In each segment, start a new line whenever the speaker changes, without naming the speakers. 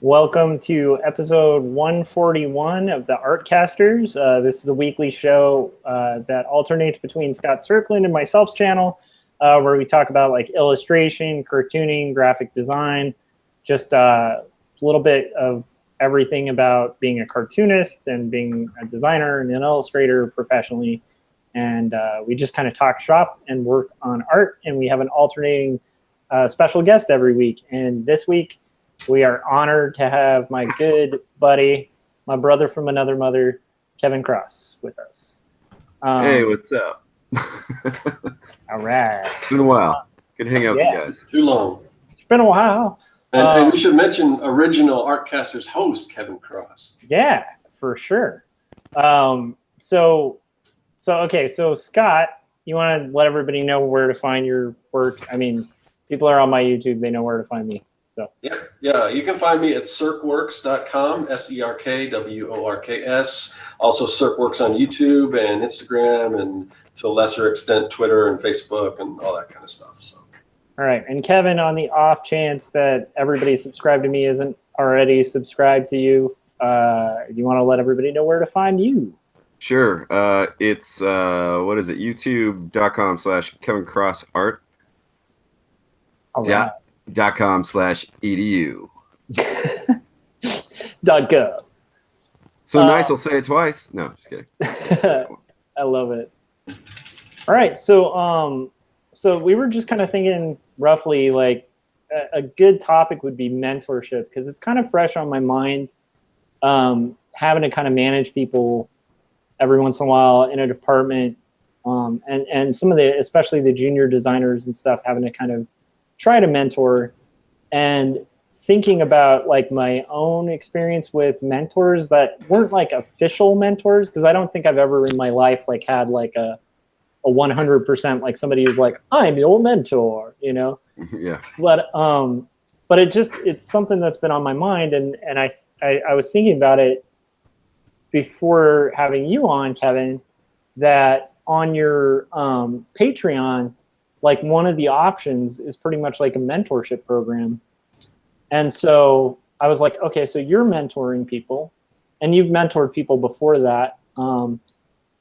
Welcome to episode 141 of the Artcasters. This is a weekly show that alternates between Scott Cirkland and myself's channel, where we talk about like illustration, cartooning, graphic design, just a little bit of everything about being a cartoonist and being a designer and an illustrator professionally. And we just kind of talk shop and work on art, and we have an alternating special guest every week. And this week, we are honored to have my good buddy, my brother from another mother, Kevin Cross, with us.
Hey, what's up?
All right.
It's been a while. Good to hang out with you guys.
Too long.
It's been a while.
And we should mention original Artcasters host, Kevin Cross.
Yeah, for sure. So Scott, you want to let everybody know where to find your work? I mean, people are on my YouTube. They know where to find me. So.
Yeah, you can find me at circworks.com, SERKWORKS. Also, Circworks on YouTube and Instagram, and to a lesser extent, Twitter and Facebook and all that kind of stuff. So.
All right, and Kevin, on the off chance that everybody subscribed to me isn't already subscribed to you, you want to let everybody know where to find you?
Sure. It's what is it? YouTube.com/KevinCrossArt.
All right.
.com/edu.
.gov.
So nice, I'll say it twice. No, just kidding.
I love it. All right, so we were just kind of thinking roughly like a good topic would be mentorship, because it's kind of fresh on my mind, having to kind of manage people every once in a while in a department, and some of the, especially the junior designers and stuff, having to kind of try to mentor, and thinking about like my own experience with mentors that weren't like official mentors, because I don't think I've ever in my life like had like a 100% like somebody who's like, I'm your mentor, you know?
Yeah.
But it's something that's been on my mind, and I was thinking about it before having you on, Kevin, that on your Patreon, like one of the options is pretty much like a mentorship program. And so I was like, okay, so you're mentoring people, and you've mentored people before that.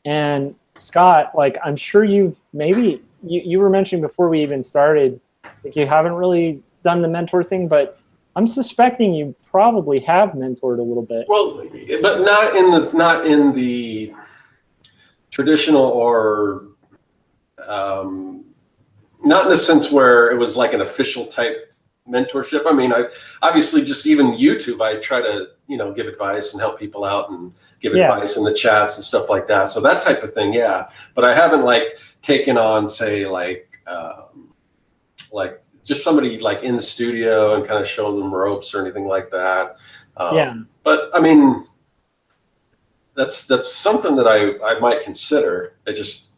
And Scott, like, I'm sure you were mentioning before we even started, like you haven't really done the mentor thing, but I'm suspecting you probably have mentored a little bit.
Well, but not in the traditional or, not in the sense where it was like an official type mentorship. I mean, I obviously just even YouTube, I try to, give advice and help people out and give advice in the chats and stuff like that. So that type of thing, yeah. But I haven't like taken on, say, like just somebody like in the studio and kind of showing them ropes or anything like that. But I mean, that's something that I might consider. I just,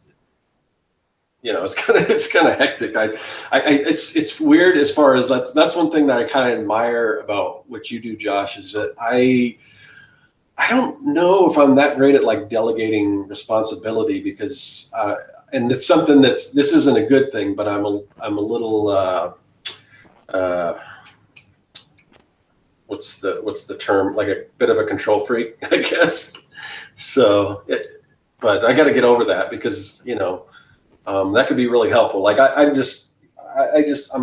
it's kind of hectic. It's weird as far as that's one thing that I kind of admire about what you do, Josh, is that I don't know if I'm that great at like delegating responsibility, because and it's something this isn't a good thing, but I'm a little what's the term, like a bit of a control freak, I guess. So but I got to get over that, because that could be really helpful. Like I'm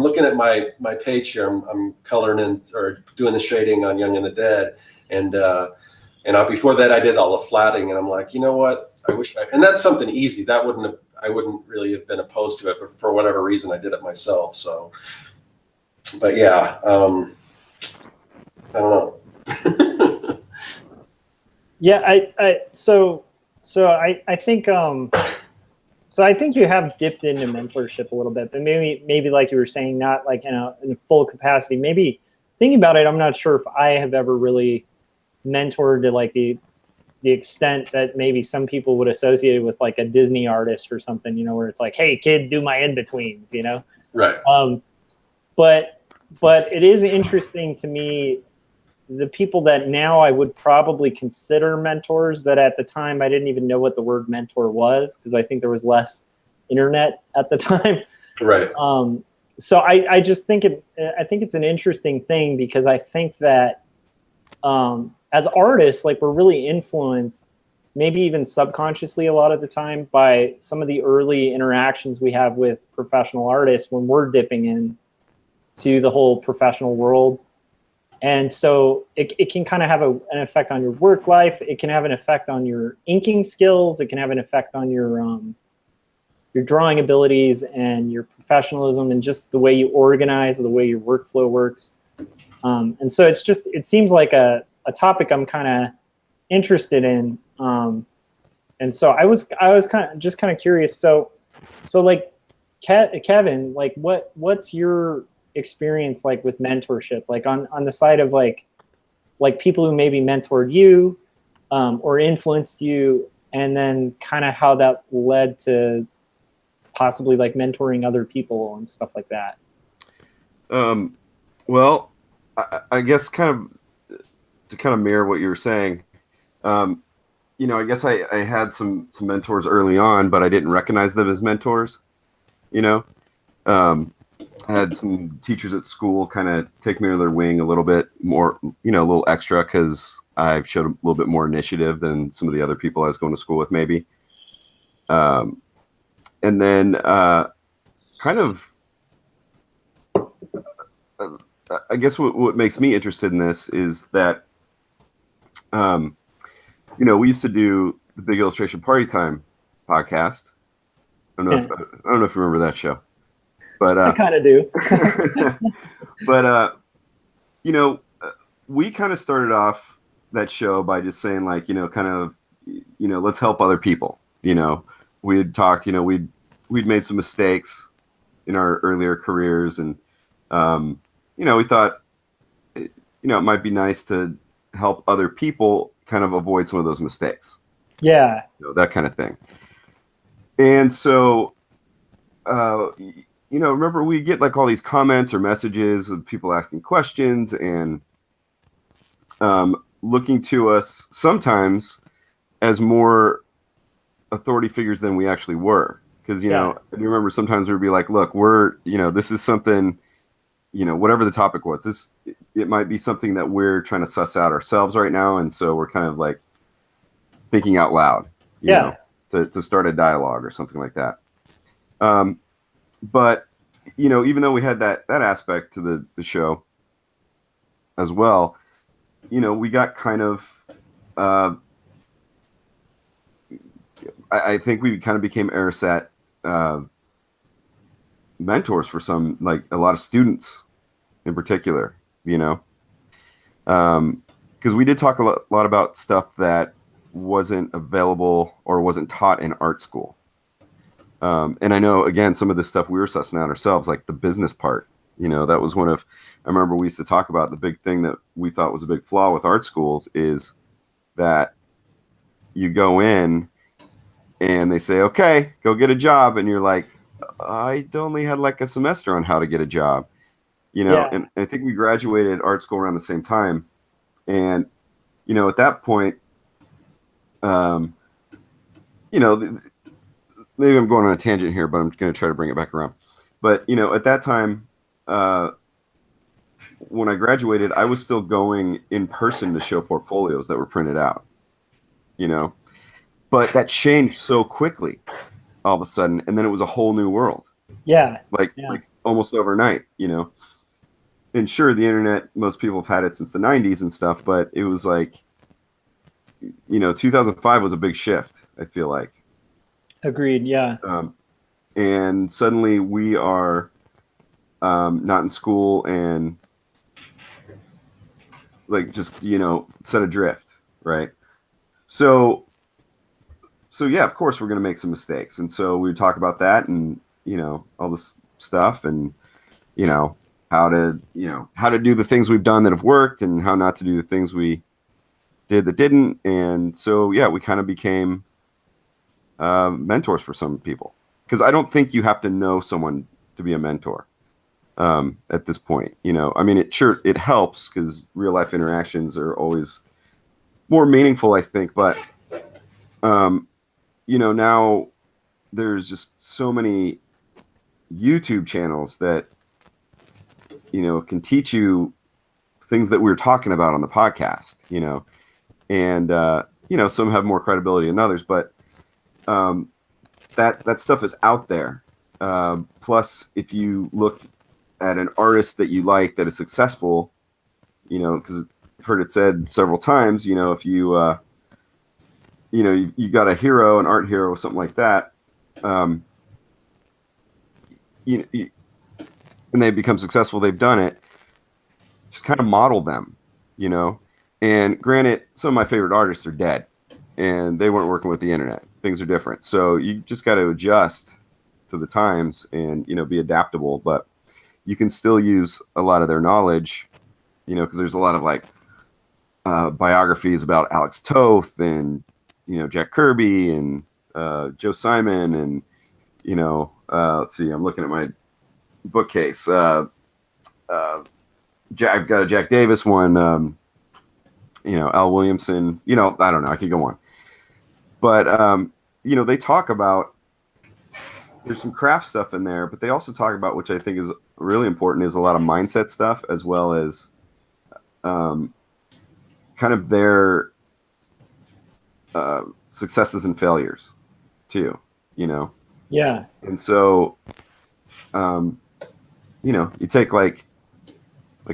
looking at my page here. I'm coloring in or doing the shading on Young and the Dead, and before that I did all the flatting, and I'm like, you know what? And that's something easy. I wouldn't really have been opposed to it, but for whatever reason I did it myself. So, but yeah, I don't know.
Yeah, I think. So I think you have dipped into mentorship a little bit, but maybe like you were saying, not like in a full capacity. Maybe thinking about it, I'm not sure if I have ever really mentored to like the extent that maybe some people would associate it with like a Disney artist or something, where it's like, hey kid, do my in-betweens,
Right.
But it is interesting to me, the people that now I would probably consider mentors, that at the time I didn't even know what the word mentor was, because I think there was less internet at the time.
Right.
So I just think I think it's an interesting thing, because I think that as artists, like, we're really influenced, maybe even subconsciously a lot of the time, by some of the early interactions we have with professional artists when we're dipping in to the whole professional world. And so it can kind of have an effect on your work life. It can have an effect on your inking skills. It can have an effect on your drawing abilities and your professionalism and just the way you organize, the way your workflow works. And so it seems like a topic I'm kind of interested in. And so I was kind of curious. So like, Kevin, like, what's your experience like with mentorship, like on the side of like people who maybe mentored you or influenced you, and then kind of how that led to possibly like mentoring other people and stuff like that?
Well, I guess kind of mirror what you were saying. I guess I had some mentors early on, but I didn't recognize them as mentors. I had some teachers at school kind of take me under their wing a little bit more, a little extra, because I've showed a little bit more initiative than some of the other people I was going to school with, maybe. And then kind of, I guess what makes me interested in this is that, we used to do the Big Illustration Party Time podcast. I don't know if you remember that show. But
I kind of do.
But we kind of started off that show by just saying, like, let's help other people. We had talked, we'd made some mistakes in our earlier careers, and we thought, it might be nice to help other people kind of avoid some of those mistakes.
Yeah.
That kind of thing. And so, remember, we get like all these comments or messages of people asking questions and looking to us sometimes as more authority figures than we actually were. Because, I remember sometimes we would be like, look, we're, this is something, whatever the topic was, it might be something that we're trying to suss out ourselves right now. And so we're kind of like thinking out loud, you know, to start a dialogue or something like that. But, even though we had that aspect to the show as well, we got kind of, I think we kind of became AirSat mentors for some, like a lot of students in particular, because we did talk a lot about stuff that wasn't available or wasn't taught in art school. And I know, again, some of this stuff we were sussing out ourselves, like the business part, that was I remember we used to talk about the big thing that we thought was a big flaw with art schools is that you go in and they say, okay, go get a job. And you're like, I only had like a semester on how to get a job, and I think we graduated art school around the same time. And, at that point, maybe I'm going on a tangent here, but I'm going to try to bring it back around. But, at that time, when I graduated, I was still going in person to show portfolios that were printed out, but that changed so quickly all of a sudden. And then it was a whole new world. Yeah. Like almost overnight, and sure, the internet, most people have had it since the 90s and stuff, but it was like, 2005 was a big shift, I feel like.
Agreed. Yeah.
And suddenly we are not in school and like just set adrift, right? So yeah, of course we're gonna make some mistakes, and so we would talk about that and all this stuff and how to do the things we've done that have worked and how not to do the things we did that didn't. And so yeah, we kind of became mentors for some people, because I don't think you have to know someone to be a mentor at this point. I mean, it helps because real life interactions are always more meaningful, I think. But now there's just so many YouTube channels that can teach you things that we're talking about on the podcast, and some have more credibility than others, but that stuff is out there. Plus, if you look at an artist that you like that is successful, because I've heard it said several times, if you you got a hero, an art hero, or something like that, and they become successful, they've done it, just kind of model them, and granted, some of my favorite artists are dead and they weren't working with the internet. Things are different. So you just got to adjust to the times and, be adaptable, but you can still use a lot of their knowledge, because there's a lot of like biographies about Alex Toth and, Jack Kirby and Joe Simon and, let's see, I'm looking at my bookcase. I've got a Jack Davis one, Al Williamson, I don't know, I could go on. But, they talk about, there's some craft stuff in there, but they also talk about, which I think is really important, is a lot of mindset stuff, as well as kind of their successes and failures too,
Yeah.
And so, you take like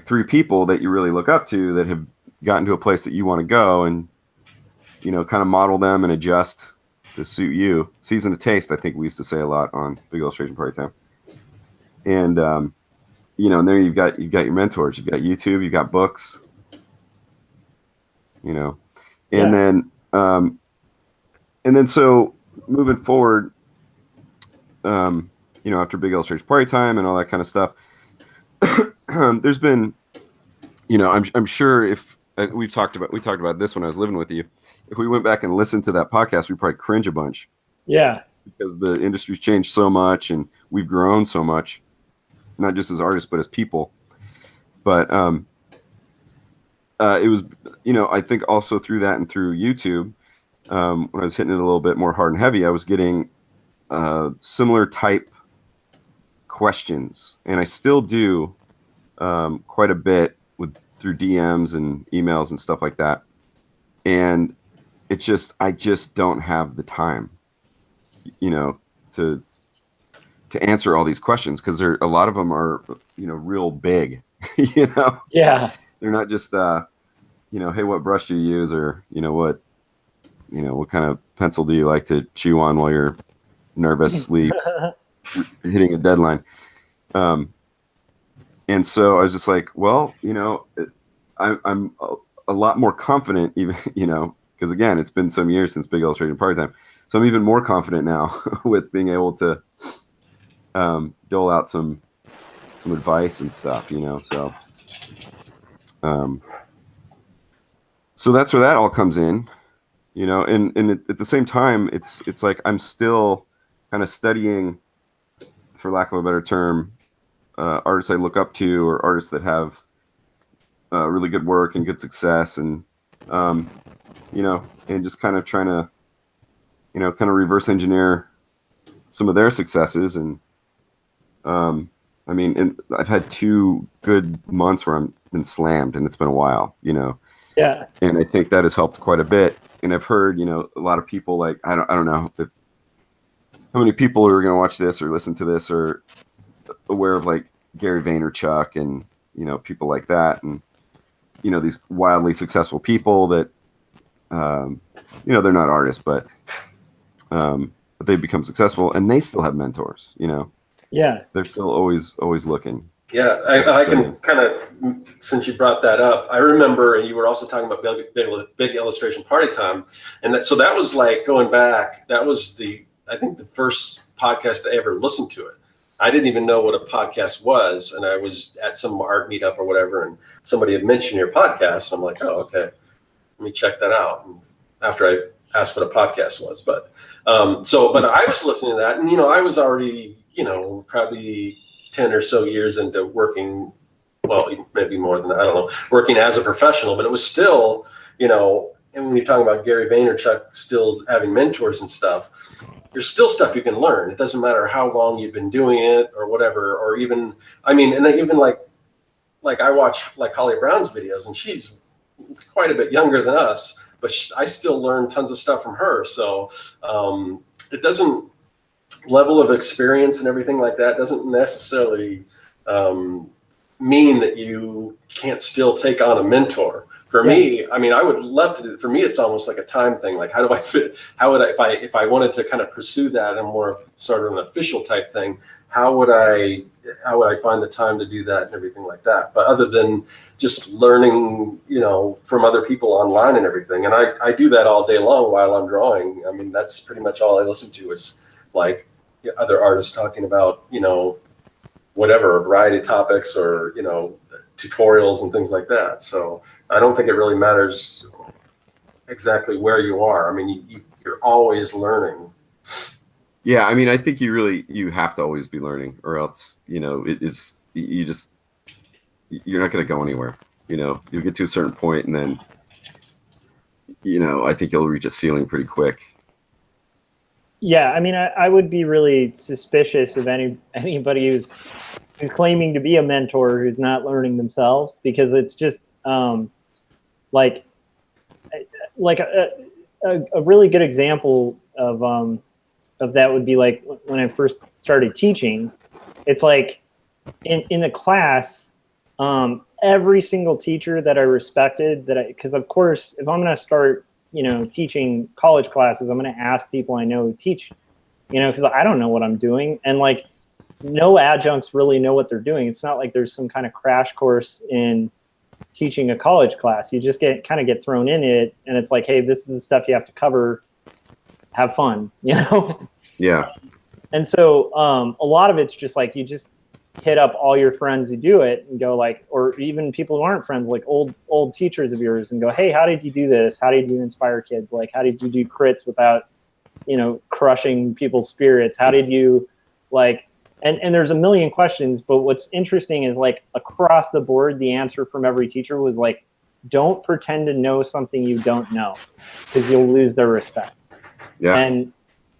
3 people that you really look up to that have gotten to a place that you want to go, and, kind of model them and adjust to suit you. Season of taste, I think we used to say a lot on Big Illustration Party Time. And, and there you've got your mentors, you've got YouTube, you've got books, and then so moving forward, after Big Illustration Party Time and all that kind of stuff, there's been, I'm sure if we talked about this when I was living with you, if we went back and listened to that podcast, we'd probably cringe a bunch.
Yeah. Because
the industry's changed so much and we've grown so much, not just as artists, but as people. But it was, I think also through that and through YouTube, when I was hitting it a little bit more hard and heavy, I was getting similar type questions. And I still do quite a bit through DMs and emails and stuff like that. And it's just, I just don't have the time, to answer all these questions, because a lot of them are, real big,
Yeah.
They're not just, hey, what brush do you use? Or, what kind of pencil do you like to chew on while you're nervously hitting a deadline? And so I was just like, well, I'm a lot more confident, even, because again, it's been some years since Big Illustration Party Time. So I'm even more confident now with being able to dole out some advice and stuff, so so that's where that all comes in, and at the same time, it's like I'm still kind of studying, for lack of a better term, artists I look up to, or artists that have really good work and good success, and and just kind of trying to, kind of reverse engineer some of their successes. And and I've had 2 good months where I've been slammed, and it's been a while,
Yeah.
And I think that has helped quite a bit. And I've heard, a lot of people, like, I don't know how many people who are going to watch this or listen to this are aware of like Gary Vaynerchuk and, people like that. And, these wildly successful people that, they're not artists, but they've become successful, and they still have mentors,
Yeah.
They're still always looking.
Yeah, I can kind of, since you brought that up, I remember, and you were also talking about Big Illustration Party Time, and that was like going back. That was I think the first podcast I ever listened to it. I didn't even know what a podcast was, and I was at some art meetup or whatever, and somebody had mentioned your podcast. I'm like, oh, okay, let me check that out. And after I asked what a podcast was, but I was listening to that, and I was already, probably 10 or so years into working, well, maybe more than that, I don't know, working as a professional, but it was still, and when you're talking about Gary Vaynerchuk still having mentors and stuff, there's still stuff you can learn. It doesn't matter how long you've been doing it or whatever, or even, and even like like I watch like Holly Brown's videos, and she's quite a bit younger than us, but I still learn tons of stuff from her. So it doesn't, level of experience and everything like that doesn't necessarily mean that you can't still take on a mentor. For me, I mean, I would love to do it. For me, it's almost like a time thing. Like, how do I fit? How would I, if I wanted to kind of pursue that and more sort of an official type thing, how would I find the time to do that and everything like that? But other than just learning, you know, from other people online and everything, and I do that all day long while I'm drawing. I mean, that's pretty much all I listen to is like other artists talking about, you know, whatever, a variety of topics or, you know, tutorials and things like that. So I don't think it really matters exactly where you are. I mean, you're always learning.
Yeah, I mean, I think you have to always be learning, or else, you know, you're not going to go anywhere. You know, you'll get to a certain point, and then, you know, I think you'll reach a ceiling pretty quick.
Yeah, I mean, I would be really suspicious of anybody who's claiming to be a mentor who's not learning themselves, because it's just like a really good example of that would be like when I first started teaching. It's like in the class, every single teacher that I respected, because of course, if I'm going to start, you know, teaching college classes, I'm going to ask people I know who teach, you know, because I don't know what I'm doing. And like, no adjuncts really know what they're doing. It's not like there's some kind of crash course in teaching a college class. You just get thrown in it, and it's like, hey, this is the stuff you have to cover. Have fun, you know?
Yeah.
And so a lot of it's just like, you just hit up all your friends who do it and go like, or even people who aren't friends, like old teachers of yours, and go, hey, how did you do this? How did you inspire kids? Like, how did you do crits without, you know, crushing people's spirits? How did you like, and there's a million questions, but what's interesting is like across the board, the answer from every teacher was like, don't pretend to know something you don't know, because you'll lose their respect.
Yeah.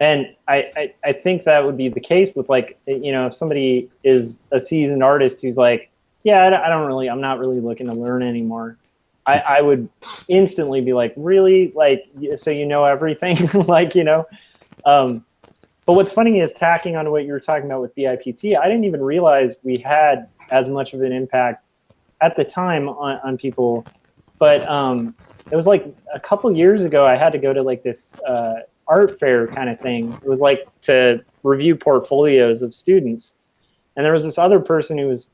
And I think that would be the case with, like, you know, if somebody is a seasoned artist who's like, yeah, I'm not really looking to learn anymore. I would instantly be like, really? Like, so you know everything? Like, you know? But what's funny is, tacking on to what you were talking about with BIPT, I didn't even realize we had as much of an impact at the time on people. But it was like a couple years ago, I had to go to like this art fair kind of thing. It was like to review portfolios of students. And there was this other person who was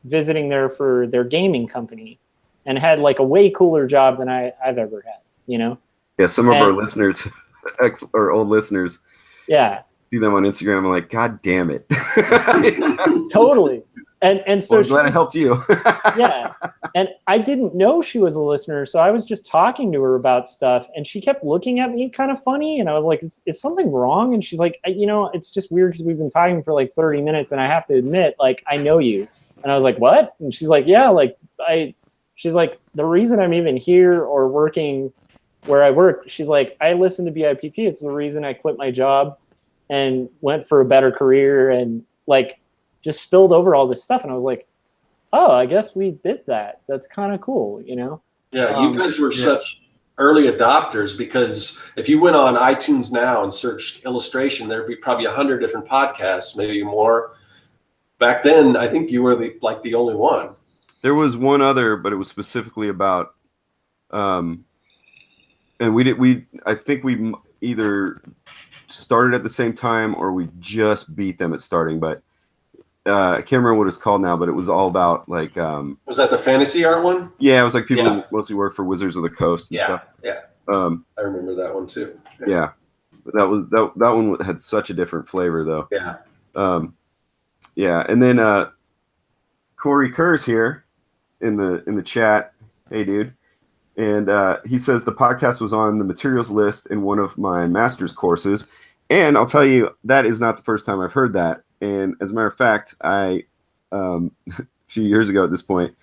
visiting there for their gaming company and had like a way cooler job than I've ever had, you know?
Yeah, some of our listeners, or old listeners,
yeah,
see them on Instagram, I'm like, God damn it.
Totally. And so
well, I'm glad I helped you.
Yeah. And I didn't know she was a listener, so I was just talking to her about stuff, and she kept looking at me kind of funny, and I was like, is something wrong? And she's like, you know, it's just weird because we've been talking for like 30 minutes, and I have to admit, like, I know you. And I was like, what? And she's like, yeah, like, she's like, the reason I'm even here or working where I work, she's like, I listened to BIPT. It's the reason I quit my job and went for a better career, and like just spilled over all this stuff. And I was like, oh, I guess we did that. That's kind of cool, you know?
Yeah, you guys were such early adopters, because if you went on iTunes now and searched illustration, there'd be probably 100 different podcasts, maybe more. Back then, I think you were the only one.
There was one other, but it was specifically about, and I think we either started at the same time or we just beat them at starting, but I can't remember what it's called now, but it was all about like
was that the fantasy art one?
Yeah, it was like people who mostly work for Wizards of the Coast and stuff.
Yeah. I remember that one too.
Yeah. But that one had such a different flavor though.
Yeah.
Yeah, and then Corey Kerr's here in the chat. Hey dude. And he says the podcast was on the materials list in one of my master's courses. And I'll tell you, that is not the first time I've heard that. And as a matter of fact, I, a few years ago at this point,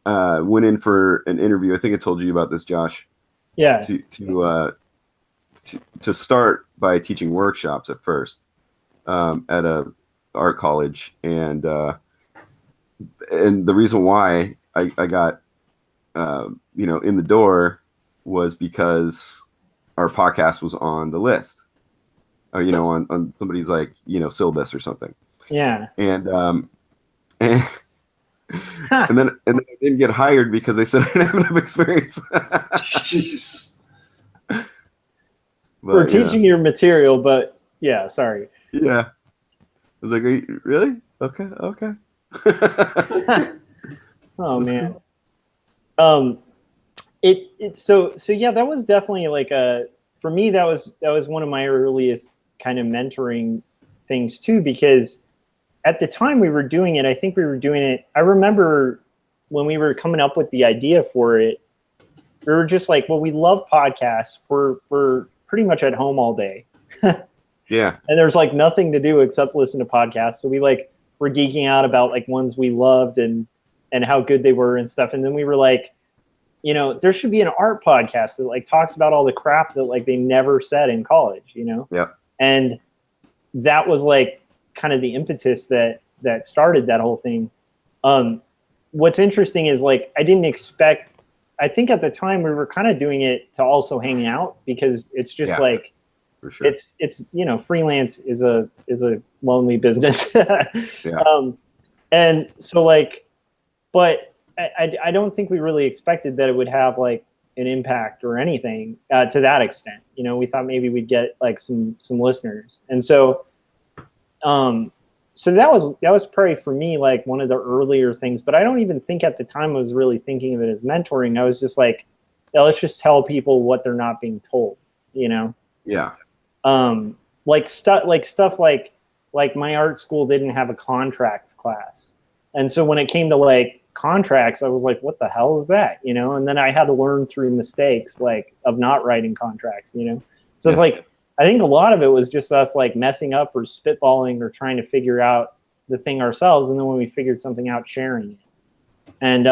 went in for an interview. I think I told you about this, Josh.
Yeah.
To start by teaching workshops at first at a art college. And the reason why I got, in the door was because our podcast was on the list, on somebody's syllabus or something.
Yeah.
And and then I didn't get hired because they said I didn't have enough experience.
Jeez.
We're teaching your material, but yeah, sorry.
Yeah. I was like, are you, really? Okay.
Oh
That's
man.
cool.
So yeah, that was definitely like for me that was one of my earliest kind of mentoring things too, because at the time we were doing it, I think we were doing it. I remember when we were coming up with the idea for it, we were just like, well, we love podcasts. We're pretty much at home all day.
Yeah.
And there's like nothing to do except listen to podcasts. So we were geeking out about like ones we loved and how good they were and stuff. And then we were like, there should be an art podcast that like talks about all the crap that like they never said in college,
Yeah.
And that was like kind of the impetus that started that whole thing. What's interesting is like I didn't expect. I think at the time we were kind of doing it to also hang out because it's just like
for sure.
It's freelance is a lonely business.
Yeah.
And so like, but I don't think we really expected that it would have like an impact or anything to that extent. We thought maybe we'd get like some listeners, and so that was probably for me like one of the earlier things. But I don't even think at the time I was really thinking of it as mentoring. I was just like, let's just tell people what they're not being told.
Yeah.
Like stuff like my art school didn't have a contracts class, and so when it came to like contracts, I was like, what the hell is that? And then I had to learn through mistakes like of not writing contracts. So it's like I think a lot of it was just us like messing up or spitballing or trying to figure out the thing ourselves, and then when we figured something out, sharing it. And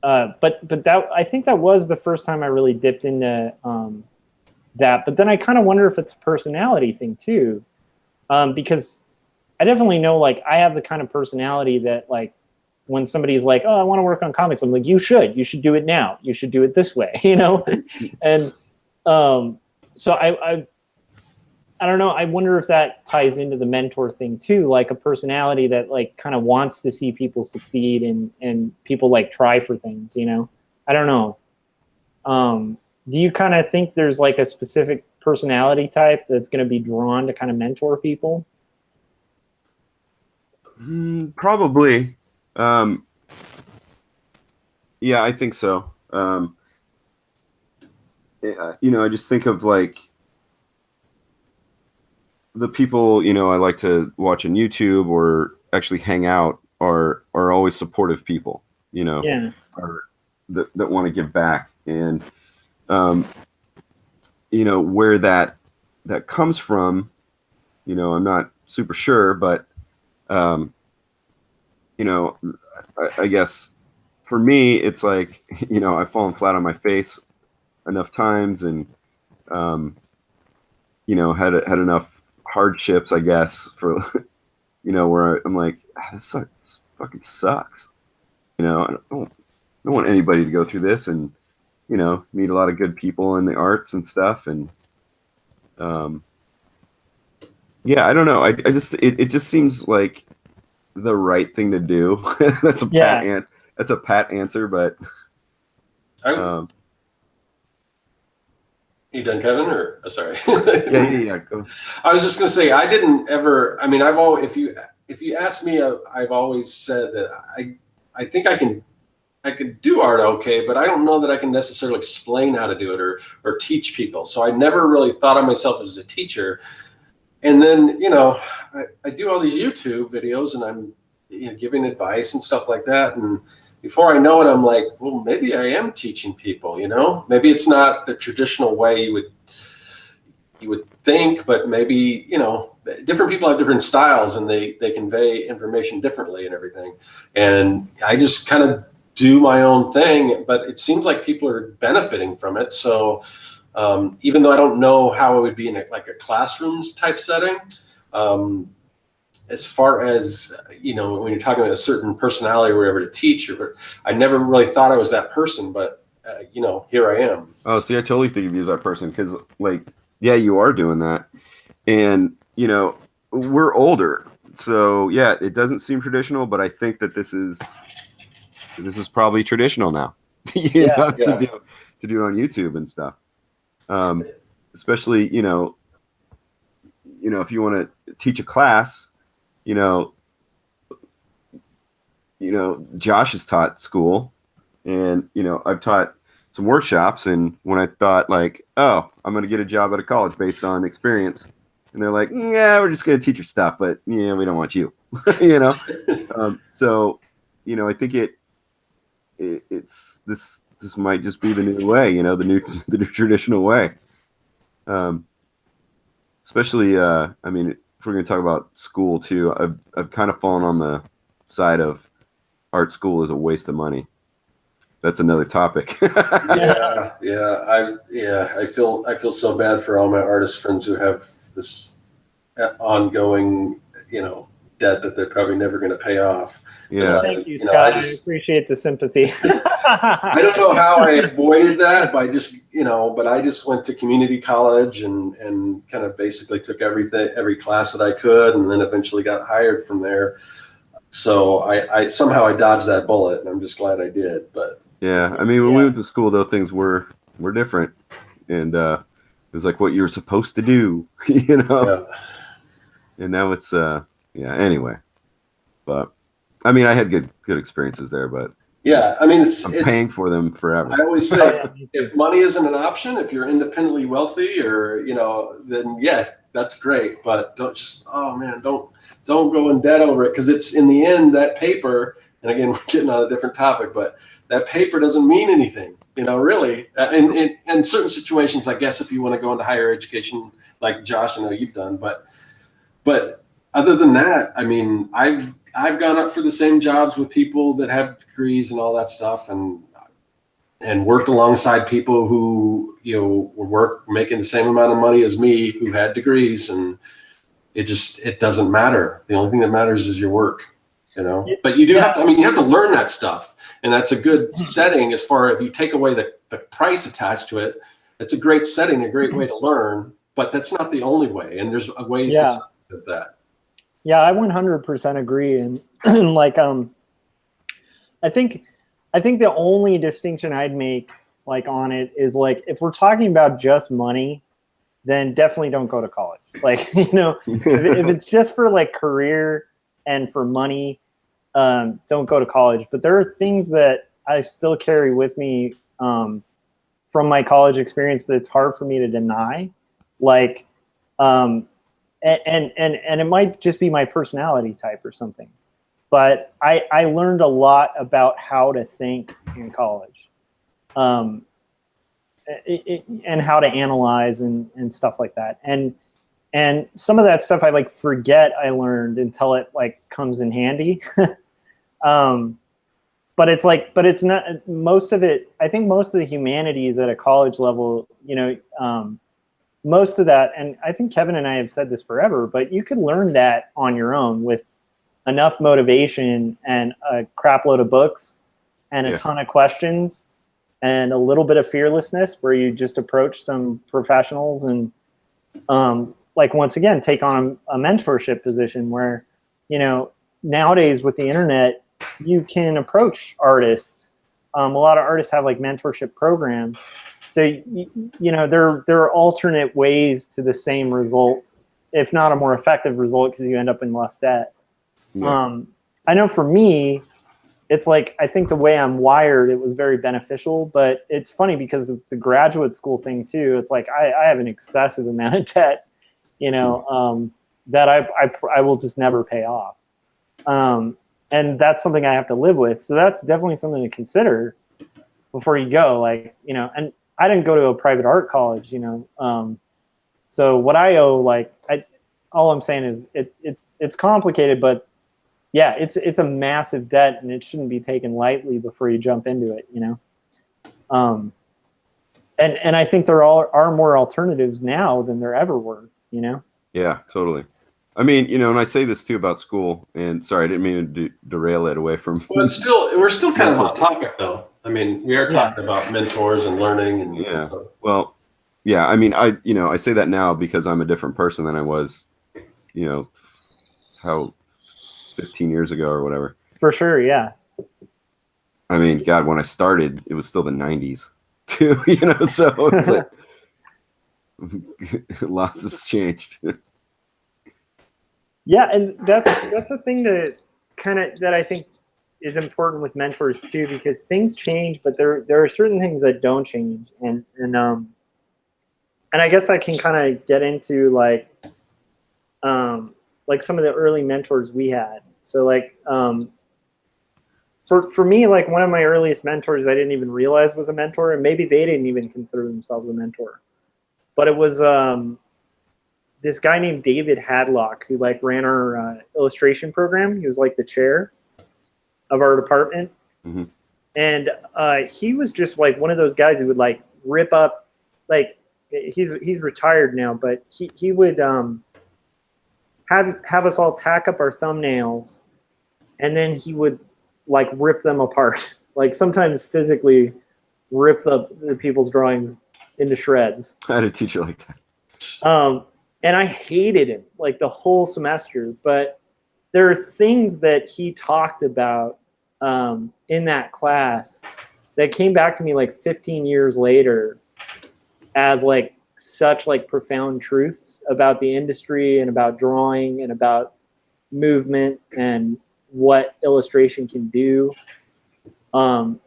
but that I think that was the first time I really dipped into that. But then I kind of wonder if it's a personality thing too, because I definitely know like I have the kind of personality that like when somebody's like, oh, I want to work on comics, I'm like, you should do it now. You should do it this way, and so I don't know. I wonder if that ties into the mentor thing too, like a personality that like kind of wants to see people succeed and people like try for things, I don't know. Do you kind of think there's like a specific personality type that's going to be drawn to kind of mentor people?
Probably. Yeah, I think so. I just think of like the people, I like to watch on YouTube or actually hang out are always supportive people,
Yeah.
or that want to give back. And, where that comes from, I'm not super sure, but, I guess for me, it's like, I've fallen flat on my face enough times and, had enough hardships, I guess, for, where I'm like, this fucking sucks. I don't want anybody to go through this and, meet a lot of good people in the arts and stuff. And, yeah, I don't know. I just, it just seems like the right thing to do. That's a pat answer, but,
you done, Kevin? Or sorry.
Yeah. Go.
I was just gonna say I didn't ever. I mean, I've always if you ask me, I've always said that I think I could do art okay, but I don't know that I can necessarily explain how to do it or teach people. So I never really thought of myself as a teacher. And then I do all these YouTube videos and I'm giving advice and stuff like that. And before I know it, I'm like, well, maybe I am teaching people, maybe it's not the traditional way you would think, but maybe, different people have different styles and they convey information differently and everything. And I just kind of do my own thing, but it seems like people are benefiting from it. So even though I don't know how it would be in a classrooms type setting, as far as, you know, when you're talking about a certain personality or whatever to teach, I never really thought I was that person, but you know, here I am.
Oh, see, I totally think of you as that person because, like, yeah, you are doing that, and you know, we're older, so yeah, it doesn't seem traditional, but I think that this is probably traditional now, you know, to do it on YouTube and stuff. Especially, you know, if you want to teach a class, you know, Josh has taught school, and you know, I've taught some workshops, and when I thought like, oh, I'm going to get a job at a college based on experience, and they're like, yeah, we're just going to teach your stuff, but yeah, we don't want you, you know. So, you know, I think it's this might just be the new way, you know, the new traditional way. Especially, I mean, if we're going to talk about school too, I've kind of fallen on the side of art school is a waste of money. That's another topic.
I feel so bad for all my artist friends who have this ongoing, you know, debt that they're probably never going to pay off.
Yeah. Thank you, Scott. I appreciate the sympathy.
I don't know how I avoided that by just, you know, but I just went to community college and kind of basically took every class that I could, and then eventually got hired from there. So I somehow I dodged that bullet, and I'm just glad I did. But
yeah, I mean, when we went to school, though, things were different, and it was like what you were supposed to do, you know. Yeah. And now it's anyway, but I mean, I had good experiences there, but
yeah, I mean,
I'm paying for them forever.
I always say, if money isn't an option, if you're independently wealthy, or you know, then yes, that's great. But don't go in debt over it, because it's in the end that paper. And again, we're getting on a different topic, but that paper doesn't mean anything, you know, really. In certain situations, I guess, if you want to go into higher education, like Josh, I know you've done, but other than that, I mean, I've gone up for the same jobs with people that have degrees and all that stuff, and worked alongside people who, you know, were making the same amount of money as me, who had degrees, and it doesn't matter. The only thing that matters is your work, you know. But you do have to, I mean, you have to learn that stuff, and that's a good setting as far, if you take away the price attached to it, it's a great setting, a great way to learn, but that's not the only way, and there's ways to do that.
Yeah, I 100% agree, and like I think the only distinction I'd make like on it is, like, if we're talking about just money, then definitely don't go to college. Like, you know, if it's just for like career and for money, don't go to college. But there are things that I still carry with me from my college experience that it's hard for me to deny, like. And it might just be my personality type or something, but I learned a lot about how to think in college, and how to analyze and stuff like that. And some of that stuff I like forget I learned until it like comes in handy. But it's not most of it. I think most of the humanities at a college level, you know, most of that, and I think Kevin and I have said this forever, but you could learn that on your own with enough motivation and a crap load of books and a ton of questions and a little bit of fearlessness, where you just approach some professionals and like, once again, take on a mentorship position where, you know, nowadays with the internet, you can approach artists. A lot of artists have like mentorship programs. So, you know, there are alternate ways to the same result, if not a more effective result, because you end up in less debt. Yeah. I know for me, it's like, I think the way I'm wired, it was very beneficial, but it's funny because of the graduate school thing too. It's like, I have an excessive amount of debt, you know, that I will just never pay off. And that's something I have to live with. So that's definitely something to consider before you go, like, you know, and I didn't go to a private art college, you know. So what I owe, like, all I'm saying is it's complicated, but yeah, it's a massive debt, and it shouldn't be taken lightly before you jump into it, you know. And I think there are more alternatives now than there ever were, you know.
Yeah, totally. I mean, and I say this too about school, and sorry, I didn't mean to derail it away from.
Well, we're still kind of on topic, though. I mean, we are talking about mentors and learning, and
yeah. Well, yeah. I mean, I say that now because I'm a different person than I was, how 15 years ago or whatever.
For sure, yeah.
I mean, God, when I started, it was still the 90s, too. So it's like lots has changed.
Yeah, and that's the thing that I think is important with mentors too, because things change, but there are certain things that don't change, and I guess I can kind of get into like some of the early mentors we had. So like for me, like one of my earliest mentors I didn't even realize was a mentor, and maybe they didn't even consider themselves a mentor, but it was this guy named David Hadlock, who like ran our illustration program. He was like the chair of our department.
Mm-hmm.
And he was just like one of those guys who would like rip up, like he's retired now, but he would have us all tack up our thumbnails, and then he would like rip them apart, like sometimes physically rip the people's drawings into shreds.
I had a teacher like that.
And I hated him like the whole semester, but there are things that he talked about in that class that came back to me like 15 years later as like such like profound truths about the industry and about drawing and about movement and what illustration can do. That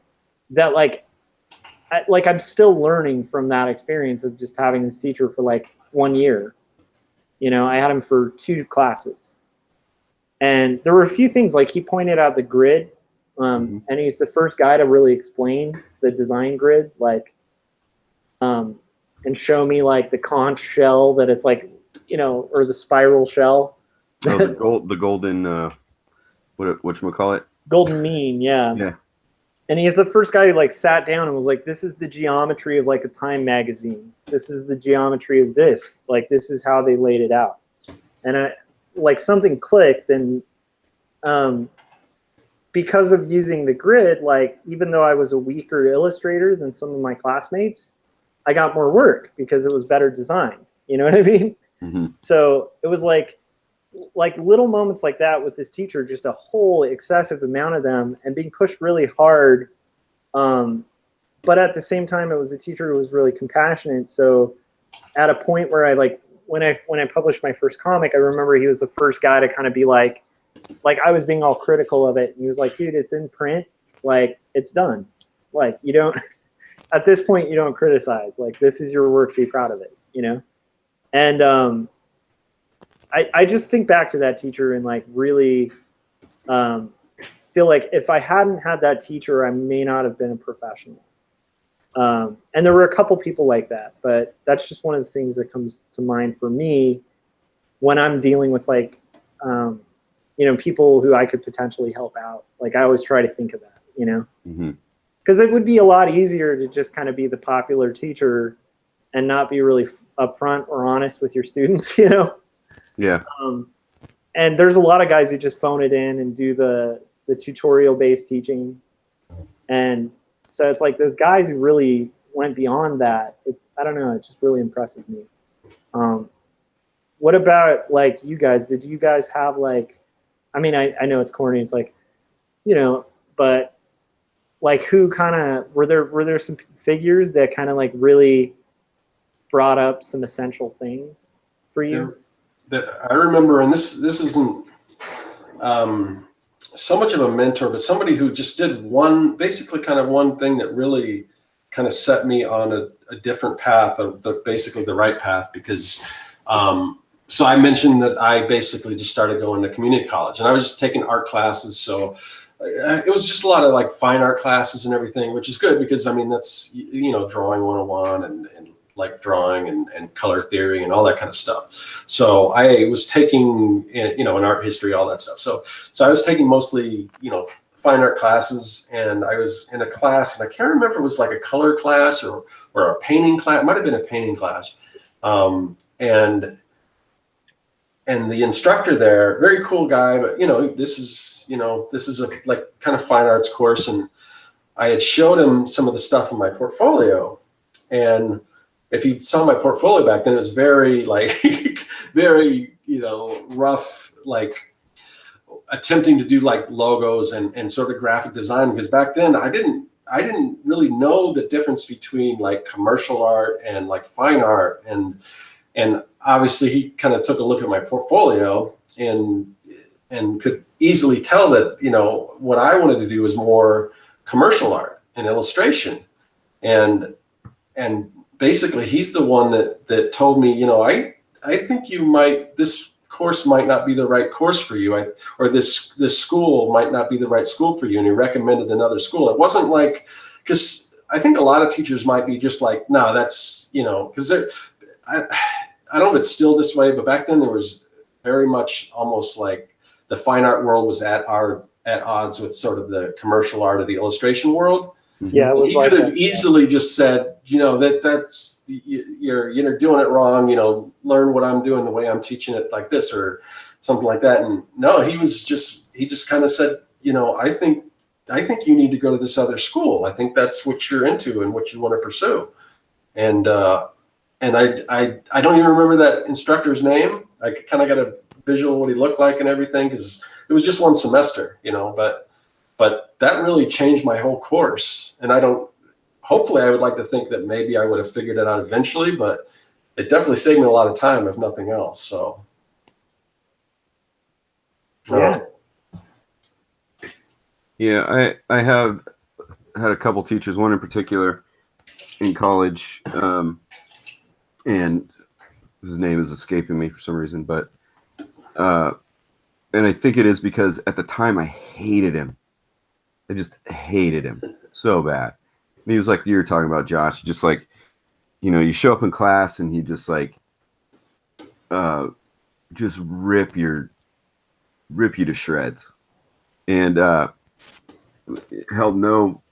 I'm still learning from that experience of just having this teacher for like 1 year. I had him for 2 classes, and there were a few things like he pointed out the grid, and he's the first guy to really explain the design grid, like, and show me like the conch shell that it's like, or the spiral shell.
Oh, the golden, whatchamacallit?
Golden mean, yeah.
Yeah. And
he's the first guy who like sat down and was like, this is the geometry of like a Time magazine. This is the geometry of this. Like, this is how they laid it out. And like something clicked, and because of using the grid, like even though I was a weaker illustrator than some of my classmates, I got more work because it was better designed. You know what I mean?
Mm-hmm.
So it was like little moments like that with this teacher, just a whole excessive amount of them, and being pushed really hard. But at the same time, it was a teacher who was really compassionate. So at a point where I like, when I published my first comic, I remember he was the first guy to kind of be like I was being all critical of it. And he was like, dude, it's in print. Like, it's done. Like, you don't, at this point, you don't criticize. Like, this is your work. Be proud of it, And, I just think back to that teacher and like really feel like if I hadn't had that teacher, I may not have been a professional. And there were a couple people like that, but that's just one of the things that comes to mind for me when I'm dealing with like, people who I could potentially help out. Like I always try to think of that, because it would be a lot easier to just kind of be the popular teacher and not be really upfront or honest with your students,
Yeah.
And there's a lot of guys who just phone it in and do the tutorial-based teaching. And so it's like those guys who really went beyond that. I don't know, it just really impresses me. What about like you guys? Did you guys have like, I mean, I know it's corny. It's like, but like who kind of, were there some figures that kind of like really brought up some essential things for you?
That I remember, and this isn't so much of a mentor, but somebody who just did basically one thing that really kind of set me on a different path, of basically the right path, because so I mentioned that I basically just started going to community college, and I was just taking art classes. So it was just a lot of like fine art classes and everything, which is good because I mean, that's, drawing 101 and like drawing and color theory and all that kind of stuff. So I was taking, an art history, all that stuff. So I was taking mostly, fine art classes, and I was in a class, and I can't remember if it was like a color class or a painting class. It might have been a painting class. And and the instructor there, very cool guy, but this is a like kind of fine arts course, and I had showed him some of the stuff in my portfolio, and if you saw my portfolio back then, it was very like very rough, like attempting to do like logos and sort of graphic design, because back then I didn't really know the difference between like commercial art and like fine art, and obviously he kind of took a look at my portfolio and could easily tell that what I wanted to do was more commercial art and illustration, and basically he's the one that told me, I think this course might not be the right course for you, or this school might not be the right school for you, and he recommended another school. It wasn't like, because I think a lot of teachers might be just like, no, that's because I don't know if it's still this way, but back then there was very much almost like the fine art world was at odds with sort of the commercial art of the illustration world.
Yeah,
he could have easily just said, that's you're doing it wrong. Learn what I'm doing the way I'm teaching it, like this or something like that. And no, he just kind of said, I think you need to go to this other school. I think that's what you're into and what you want to pursue. And I don't even remember that instructor's name. I kind of got a visual of what he looked like and everything, because it was just one semester, but that really changed my whole course. And hopefully I would like to think that maybe I would have figured it out eventually, but it definitely saved me a lot of time, if nothing else. So.
Yeah.
Yeah, I have had a couple teachers, one in particular in college, and his name is escaping me for some reason, but and I think it is because at the time I hated him. I just hated him so bad. And he was like you were talking about, Josh, just like, you show up in class and he just like just rip you to shreds. And pulled no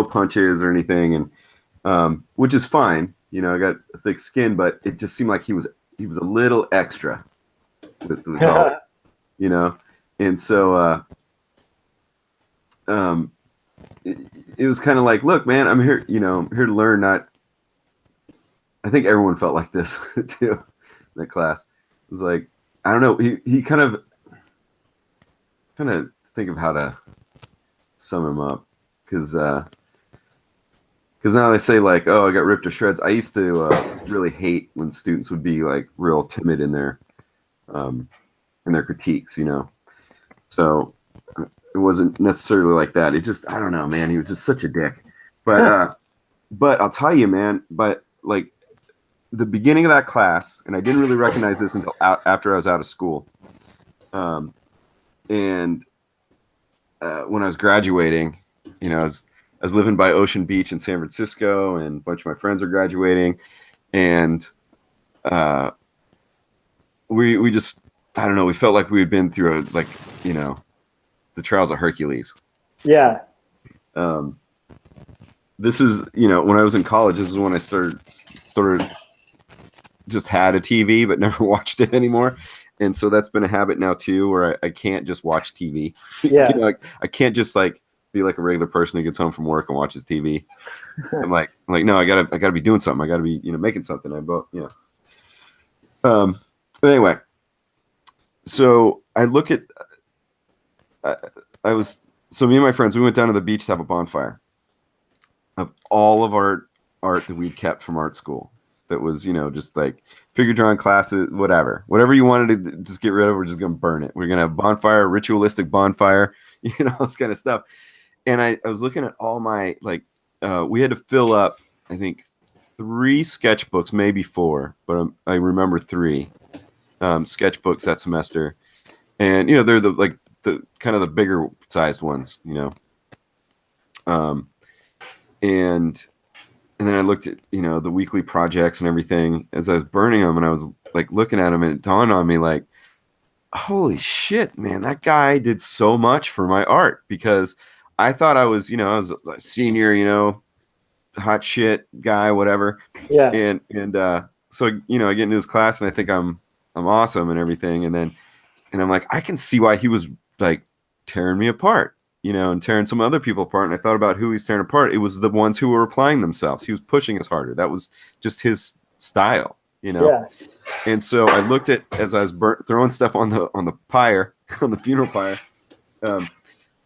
punches or anything, and which is fine. I got a thick skin, but it just seemed like he was a little extra with all, and so it was kind of like, look, man, I'm here, I'm here to learn, not. I think everyone felt like this too in that class. It was like, I don't know, he kind of think of how to sum him up, because now they say like, oh, I got ripped to shreds. I used to really hate when students would be like real timid in their critiques, so it wasn't necessarily like that. It just, I don't know, man, he was just such a dick. But but I'll tell you, man, but like the beginning of that class, and I didn't really recognize this until after I was out of school, and when I was graduating, I was living by Ocean Beach in San Francisco, and a bunch of my friends were graduating, and we just, I don't know, we felt like we had been through the trials of Hercules.
Yeah.
This is, when I was in college, this is when I started just had a TV but never watched it anymore. And so that's been a habit now too, where I can't just watch TV.
Yeah.
I can't just like be like a regular person who gets home from work and watches TV. I'm like, no, I gotta be doing something. I gotta be, making something. But anyway, so I look at, so me and my friends, we went down to the beach to have a bonfire of all of our art that we'd kept from art school. That was, just like figure drawing classes, whatever you wanted to just get rid of, we're just going to burn it. We're going to have bonfire, ritualistic bonfire, this kind of stuff. And I was looking at all my, we had to fill up, I think 3 sketchbooks, maybe 4, but I remember 3 sketchbooks that semester. And, they're the kind of the bigger sized ones, and then I looked at, the weekly projects and everything as I was burning them, and I was like looking at them, and it dawned on me like, holy shit, man, that guy did so much for my art, because I thought I was, I was a senior, hot shit guy, whatever.
Yeah.
And so, I get into his class, and I think I'm I'm awesome and everything. And I'm like, I can see why he was like tearing me apart, and tearing some other people apart. And I thought about who he's tearing apart. It was the ones who were applying themselves. He was pushing us harder. That was just his style,
Yeah.
And so I looked at, as I was throwing stuff on the pyre, on the funeral pyre.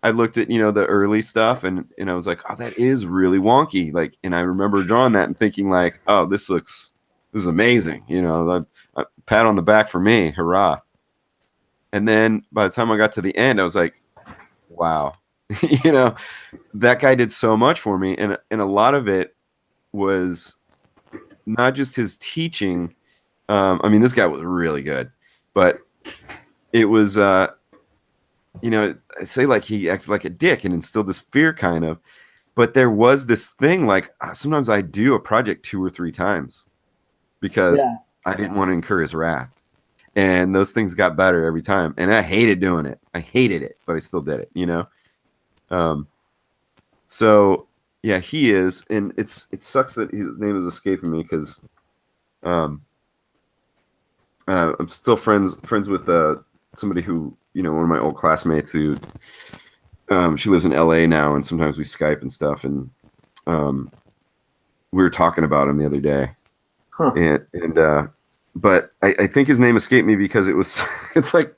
I looked at, the early stuff, and I was like, oh, that is really wonky. Like, and I remember drawing that and thinking like, oh, this is amazing. A pat on the back for me. Hurrah. And then by the time I got to the end, I was like, wow, that guy did so much for me. And a lot of it was not just his teaching. I mean, this guy was really good, but it was, I say like he acted like a dick and instilled this fear kind of, but there was this thing like sometimes I do a project 2 or 3 times because I didn't want to incur his wrath. And those things got better every time. And I hated doing it. I hated it, but I still did it, So yeah, he is. And it sucks that his name is escaping me because I'm still friends with somebody who, one of my old classmates who she lives in LA now, and sometimes we Skype and stuff. And we were talking about him the other day.
Huh.
But I think his name escaped me because it's like